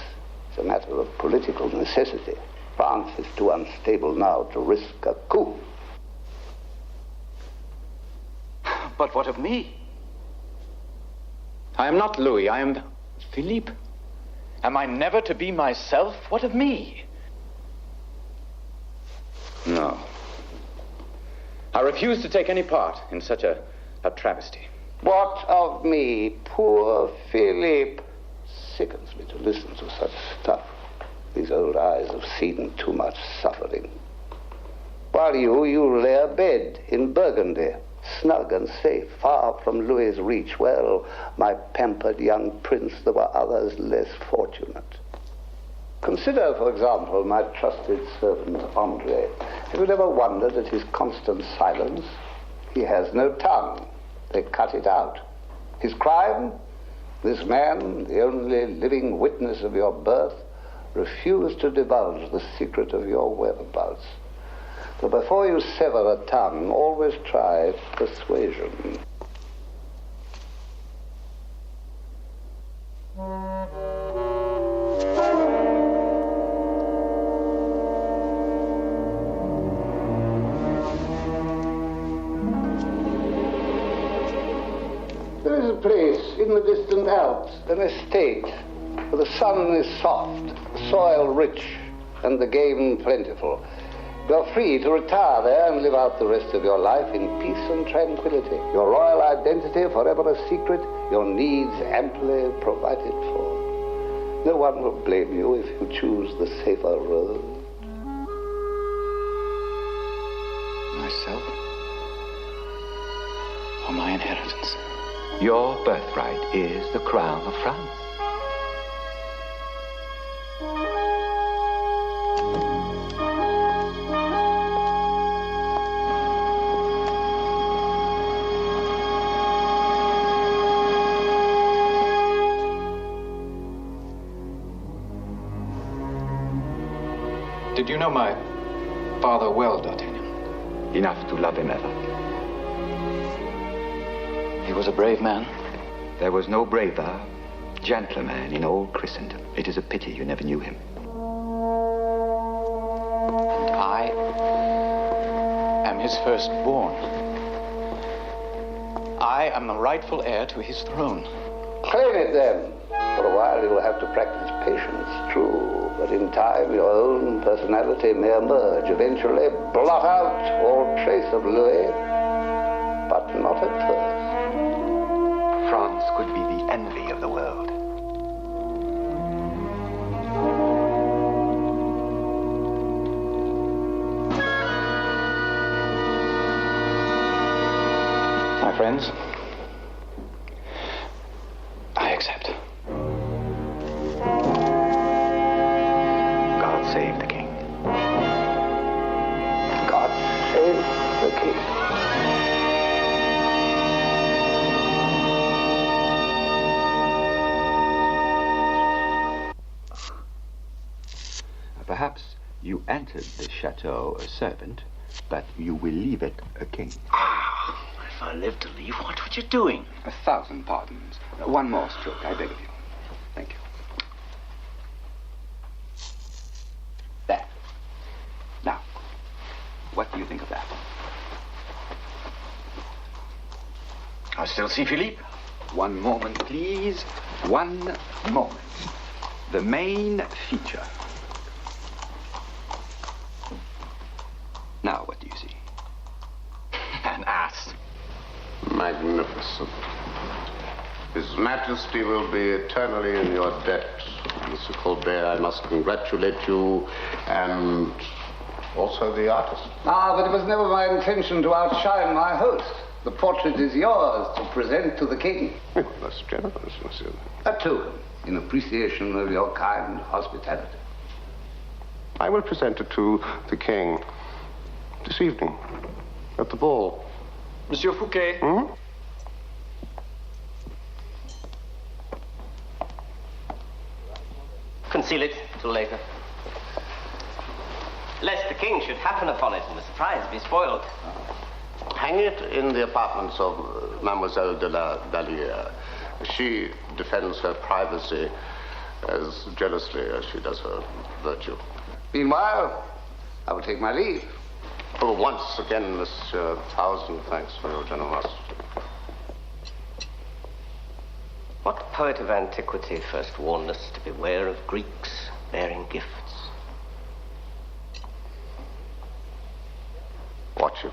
It's a matter of political necessity. France is too unstable now to risk a coup. But what of me? I am not Louis, I am Philippe. Am I never to be myself? What of me? No. I refuse to take any part in such a travesty. What of me, poor Philippe? Sickens me to listen to such stuff. These old eyes have seen too much suffering. While you lay abed in Burgundy, snug and safe, far from Louis's reach. Well, my pampered young prince, there were others less fortunate. Consider, for example, my trusted servant, André. Have you ever wondered at his constant silence? He has no tongue. They cut it out. His crime? This man, the only living witness of your birth, refused to divulge the secret of your whereabouts. So before you sever a tongue, always try persuasion. There is a place in the distant Alps, an estate, where the sun is soft, the soil rich, and the game plentiful. You're free to retire there and live out the rest of your life in peace and tranquility. Your royal identity forever a secret, your needs amply provided for. No one will blame you if you choose the safer road. Myself? Or my inheritance? Your birthright is the crown of France. Did you know my father well, D'Artagnan? Enough to love him ever. He was a brave man. There was no braver, gentler man in all Christendom. It is a pity you never knew him. And I am his firstborn. I am the rightful heir to his throne. Claim it then. For a while you will have to practice patience, true. But in time your own personality may emerge, eventually blot out all trace of Louis. But not at first. France could be the envy of the world. My friends, I accept. God save the king. God save the king. Perhaps you entered this chateau a servant, but you will leave it a king. If I live to leave, what were you doing? 1,000 pardons. One more stroke, I beg of you. Thank you. There. Now, what do you think of that? I still see Philippe. One moment, please. One moment. The main feature. Now, what do you see? An ass. Magnificent. His Majesty will be eternally in your debt. Mr. Colbert, I must congratulate you, and also the artist. Ah, but it was never my intention to outshine my host. The portrait is yours to present to the king. Oh, that's generous, monsieur. A token in appreciation of your kind hospitality. I will present it to the king this evening at the ball. Monsieur Fouquet. Hmm? Conceal it till later. Lest the king should happen upon it and the surprise be spoiled. Hang it in the apartments of Mademoiselle de la Valliere. She defends her privacy as jealously as she does her virtue. Meanwhile, I will take my leave. Oh, once again, monsieur, 1,000 thanks for your generosity. What poet of antiquity first warned us to beware of Greeks bearing gifts? Watch him.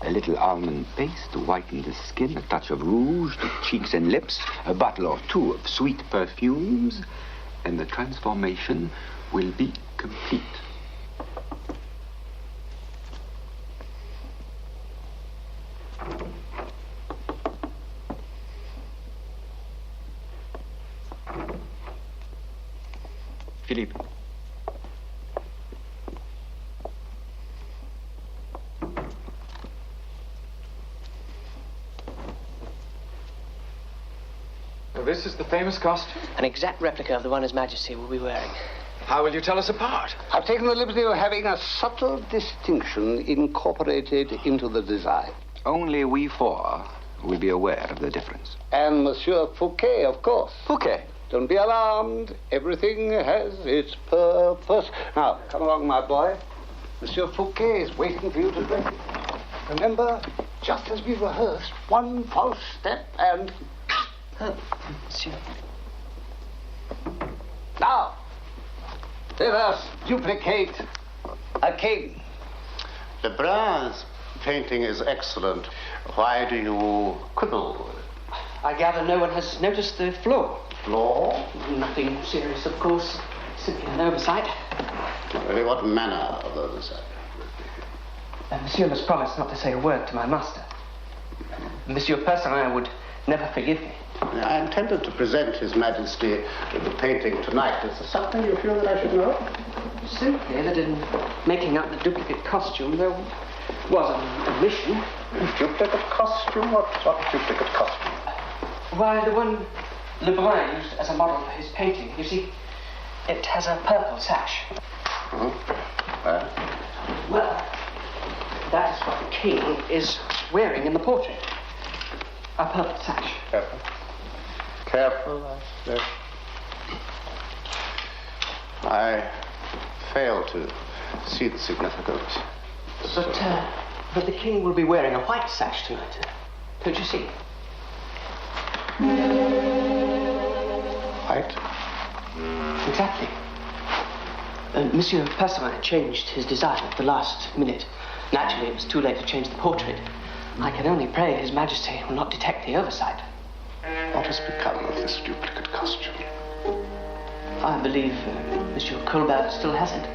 A little almond paste to whiten the skin, a touch of rouge to cheeks and lips, a bottle or two of sweet perfumes, and the transformation will be complete. Philippe. Well, this is the famous costume. An exact replica of the one His Majesty will be wearing. How will you tell us apart? I've taken the liberty of having a subtle distinction incorporated into the design. Only we four will be aware of the difference. And Monsieur Fouquet, of course. Fouquet? Don't be alarmed. Everything has its purpose. Now, come along, my boy. Monsieur Fouquet is waiting for you to drink. Remember, just as we rehearsed, one false step and... Monsieur. Now, let us duplicate a king. Lebrun's painting is excellent. Why do you quibble? I gather no one has noticed the flaw. Flaw? Nothing serious, of course. Simply an oversight. Really, what manner of oversight? Monsieur must promise not to say a word to my master. Monsieur Personnel would never forgive me. I intended to present His Majesty with the painting tonight. Is there something you feel that I should know? Simply that in making up the duplicate costume, there was an omission. Duplicate costume? What duplicate costume? Why, the one Lebrun used as a model for his painting. You see, it has a purple sash. Well, that is what the king is wearing in the portrait. A purple sash. Careful. Careful, I say. I fail to see the significance. But the king will be wearing a white sash tonight. Don't you see? White? Exactly. Monsieur Personnel changed his design at the last minute. Naturally, it was too late to change the portrait. I can only pray His Majesty will not detect the oversight. What has become of this duplicate costume? I believe Monsieur Colbert still has it.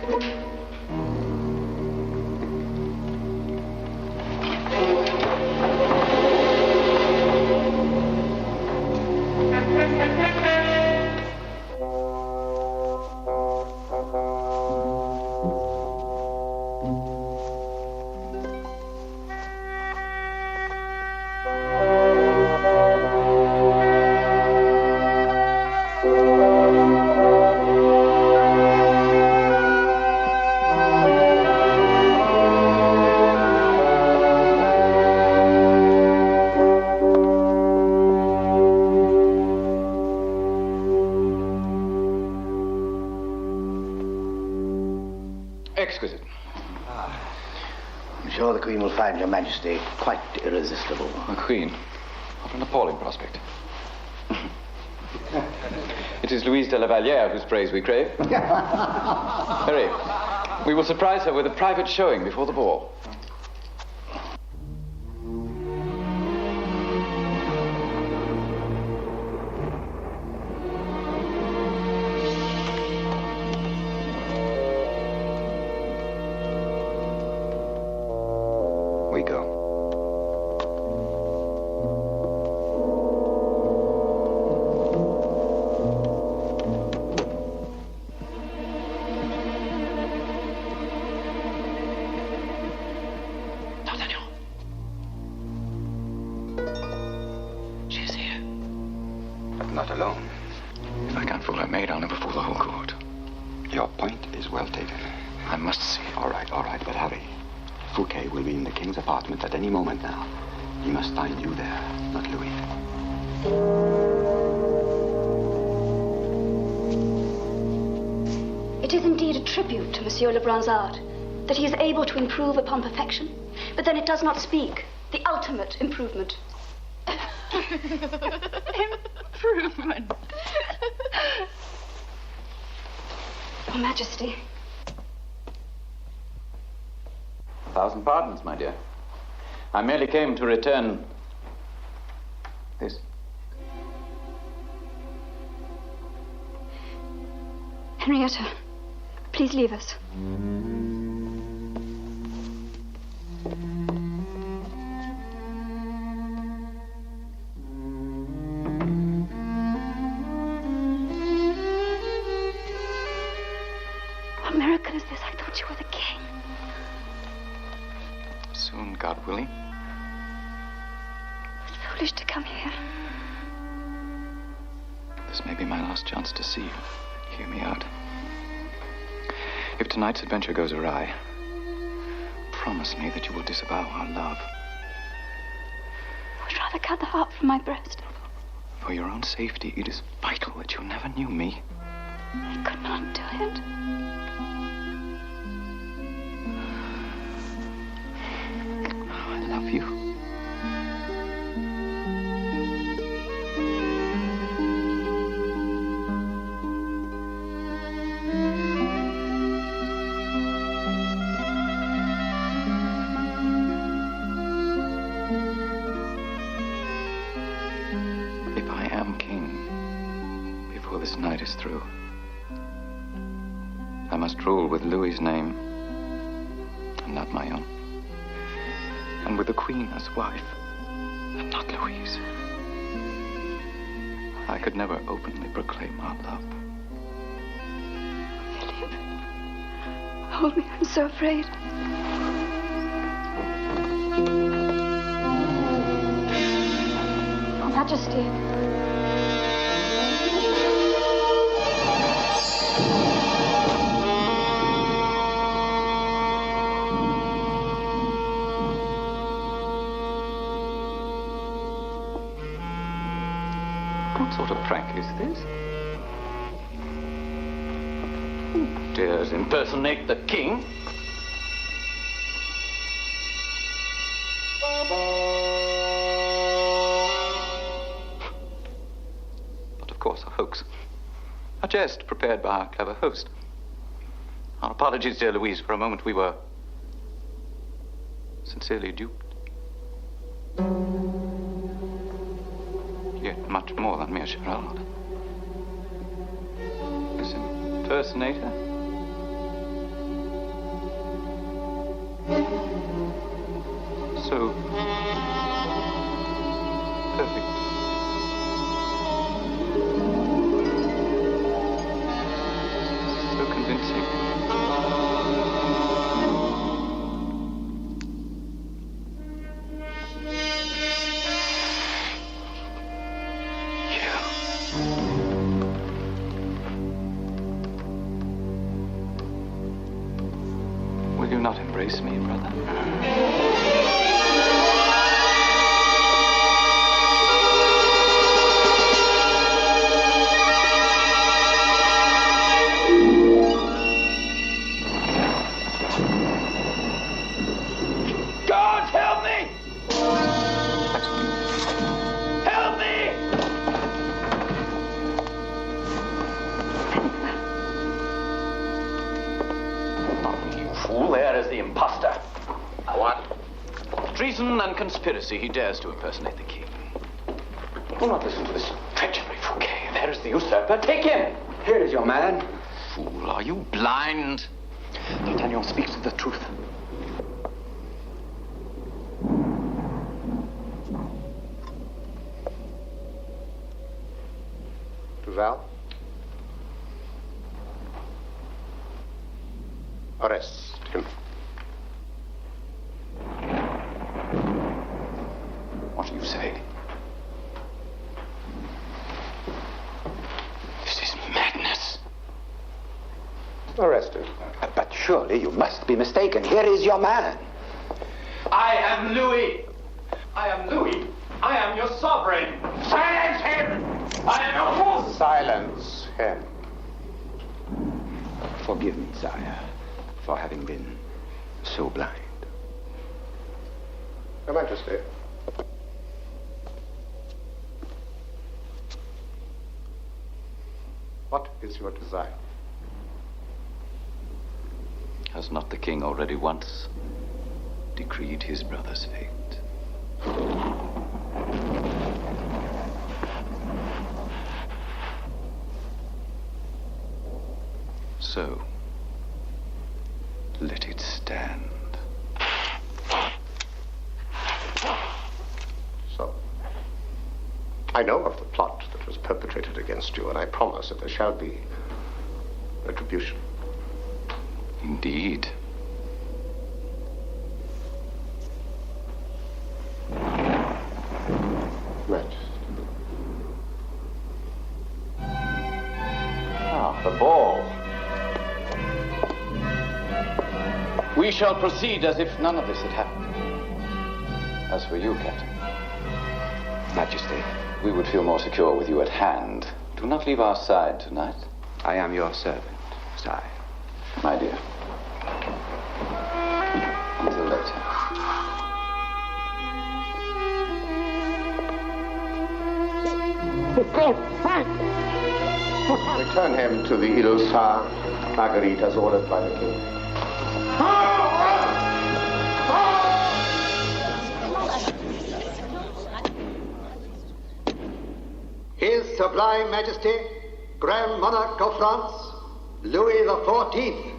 Exquisite. I'm sure the Queen will find Your Majesty quite irresistible. The Queen? What an appalling prospect. It is Louise de la Vallière whose praise we crave. Hurry. We will surprise her with a private showing before the ball. We go. D'Artagnan. She is here. But not alone. If I can't fool her maid, I'll never fool the whole court. Your point is well taken. I must see. All right, but hurry. Fouquet will be in the king's apartment at any moment now. He must find you there, not Louis. It is indeed a tribute to Monsieur Lebrun's art that he is able to improve upon perfection, but then it does not speak. The ultimate improvement. Improvement. Your Majesty. 1,000 pardons, my dear. I merely came to return this. Henrietta, please leave us. What miracle is this? I thought you were the king. Soon, God willing. It's foolish to come here. This may be my last chance to see you. Hear me out. If tonight's adventure goes awry, promise me that you will disavow our love. I would rather I cut the heart from my breast. For your own safety, it is vital that you never knew me. I could not do it. I love you. If I am king before this night is through, I must rule with Louis's name and not my own. And with the Queen as wife, and not Louise. I could never openly proclaim our love. Philip, hold me, I'm so afraid. Your Majesty. What sort of prank is this? Who dares impersonate the king? But of course, a hoax. A jest prepared by our clever host. Our apologies, dear Louise. For a moment we were sincerely duped. Yet much more than mere charade. This impersonator? So perfect. So convincing. Will you not embrace me, brother? God, help me! Help me! You fool, there is the impostor. What? Treason and conspiracy. He dares to impersonate the king. Do not listen to this treachery, Fouquet. There is the usurper. Take him! Here is your man. Fool, are you blind? D'Artagnan speaks the truth. Duval? Arrest him. What do you say? This is madness. Arrest him. But surely you must be mistaken. Here is your man. I am Louis. I am Louis. I am your sovereign. Silence him! I am your fool! Silence him. Forgive me, sire, for having been so blind. Your Majesty. What is your desire? Has not the king already once decreed his brother's fate? So, let it stand. So, I know of the plot that was perpetrated against you, and I promise that there shall be retribution. Indeed. Right. Ah, the ball. We shall proceed as if none of this had happened. As for you, Captain, Majesty. We would feel more secure with you at hand. Do not leave our side tonight. I am your servant, sire. My dear. Until later. Return him to the Île Marguerite as ordered by the king. His Sublime Majesty, Grand Monarch of France, Louis XIV.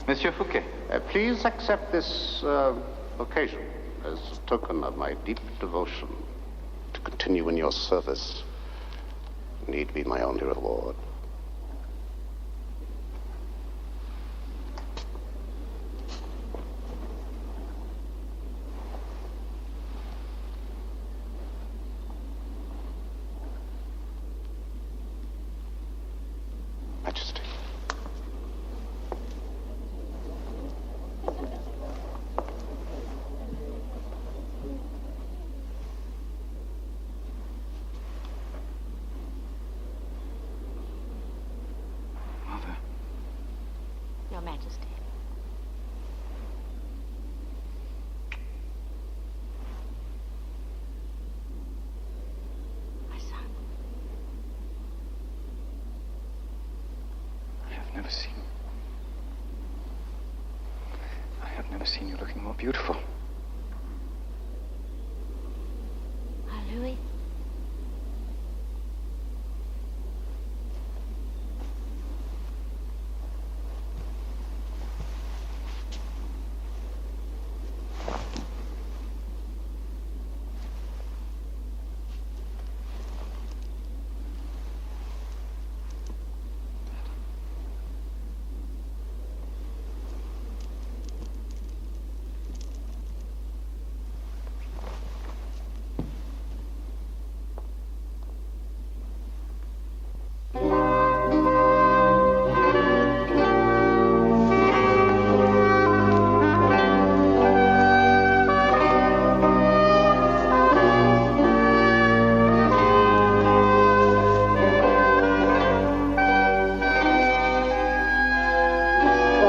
Monsieur Fouquet. Please accept this occasion as a token of my deep devotion to continue in your service. Need be my only reward. Majesty. Your Majesty. My son. I have never seen you looking more beautiful. Louis.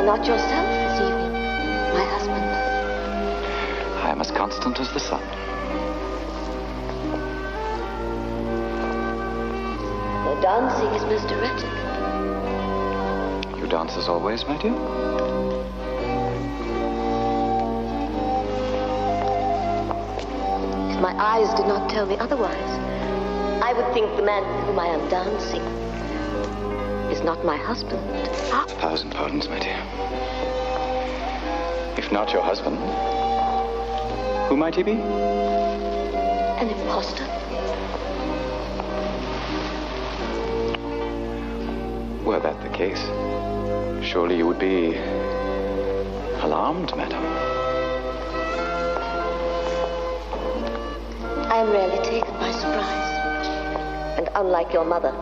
Not yourself this evening, my husband. I am as constant as the sun. Your dancing is most erratic. You dance as always, my dear? If my eyes did not tell me otherwise, I would think the man with whom I am dancing is not my husband. 1,000 pardons, my dear. If not your husband, who might he be? An imposter. Were that the case, surely you would be alarmed, madam. I am rarely taken by surprise. And unlike your mother,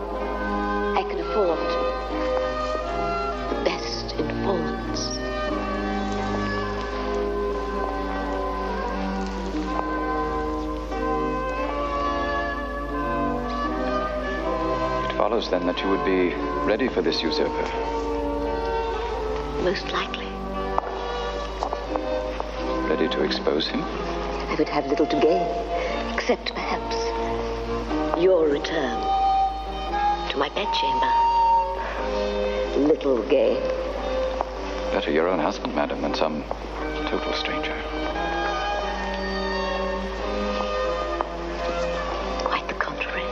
I can afford the best informants. It follows then that you would be ready for this usurper. Most likely. Ready to expose him? I would have little to gain, except perhaps your return to my bedchamber. Little gain. Better your own husband, madam, than some total stranger. Quite the contrary.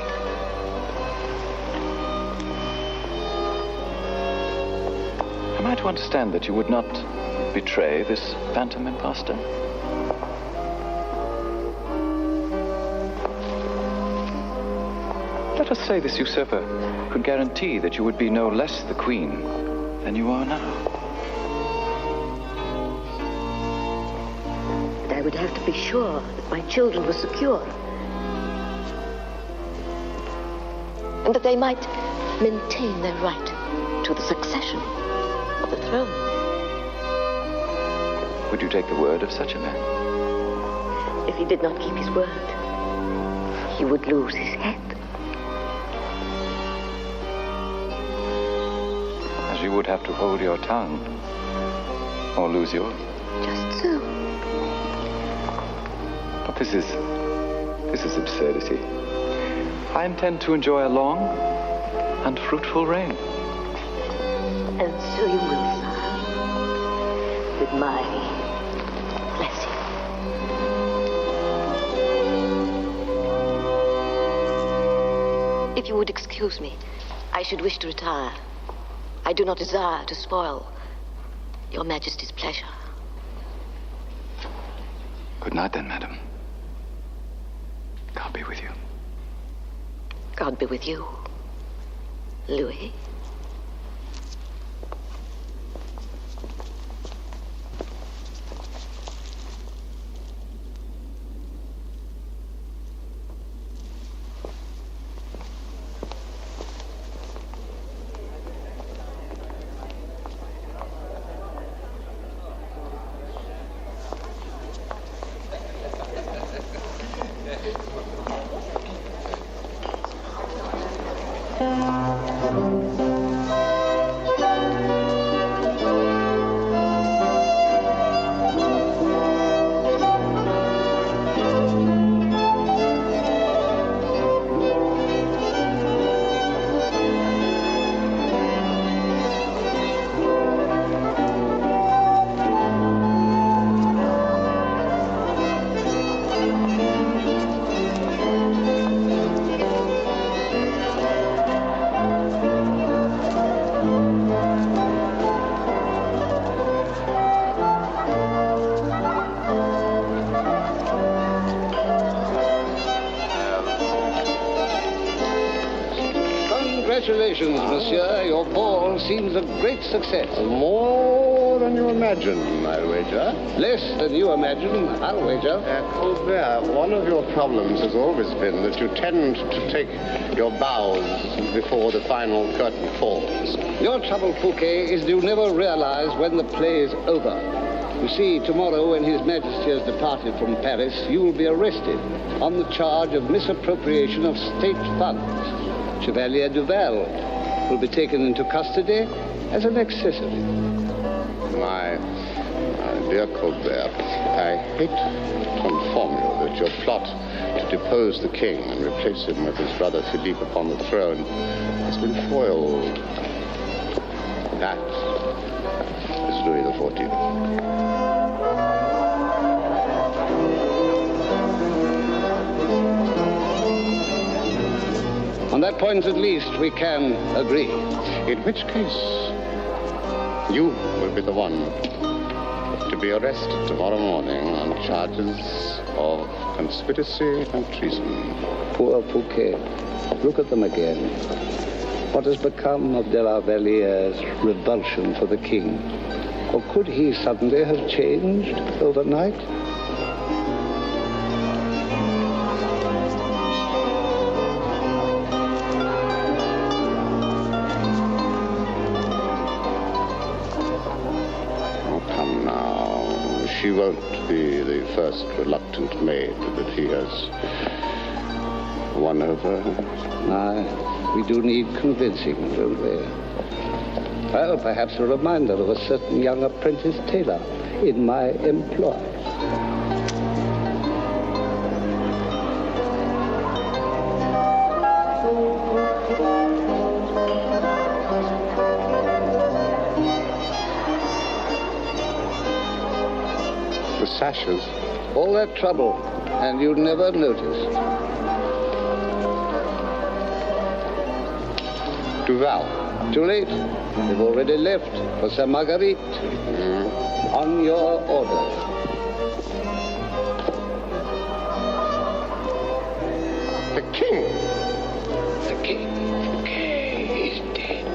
understand that you would not betray this phantom impostor? Let us say this usurper could guarantee that you would be no less the queen than you are now. But I would have to be sure that my children were secure. And that they might maintain their right to the succession of the throne. Would you take the word of such a man? If he did not keep his word, he would lose his head. As you would have to hold your tongue, or lose yours. Just so. But this is absurdity. I intend to enjoy a long and fruitful reign. And so you will, sir. With my blessing. If you would excuse me, I should wish to retire. I do not desire to spoil Your Majesty's pleasure. Good night, then, madam. God be with you. God be with you, Louis. Congratulations, monsieur. Your ball seems a great success. More than you imagine, I'll wager. Less than you imagine, I'll wager. Colbert, one of your problems has always been that you tend to take your bows before the final curtain falls. Your trouble, Fouquet, is you never realize when the play is over. You see, tomorrow, when His Majesty has departed from Paris, you will be arrested on the charge of misappropriation of state funds. Chevalier Duval will be taken into custody as an accessory. My dear Colbert, I hate to inform you that your plot to depose the king and replace him with his brother Philippe upon the throne has been foiled. That is Louis XIV. On that point, at least, we can agree. In which case, you will be the one to be arrested tomorrow morning on charges of conspiracy and treason. Poor Fouquet. Look at them again. What has become of de la Valliere's revulsion for the king? Or could he suddenly have changed overnight? She won't be the first reluctant maid that he has won over. Aye, we do need convincing, don't we? Well, perhaps a reminder of a certain young apprentice tailor in my employ. Sashes. All that trouble, and you never noticed. Duval. Too late. They've already left for Saint Marguerite. On your order. The king. The king is dead.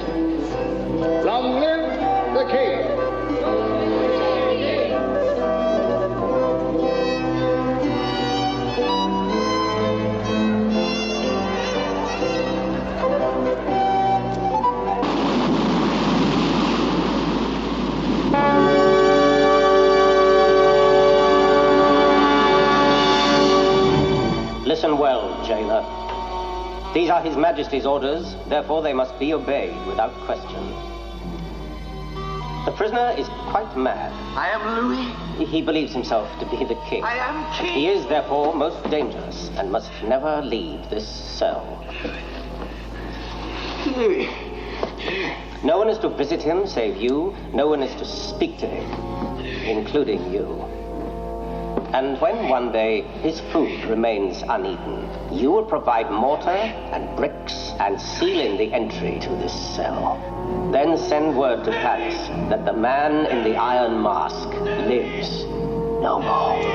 Long live the king. Listen well, jailer. These are His Majesty's orders, therefore they must be obeyed without question. The prisoner is quite mad. I am Louis. He believes himself to be the king. I am king. He is therefore most dangerous and must never leave this cell. Louis. No one is to visit him save you. No one is to speak to him, including you. And when one day his food remains uneaten, you will provide mortar and bricks and seal in the entry to this cell. Then send word to Paris that the man in the iron mask lives no more.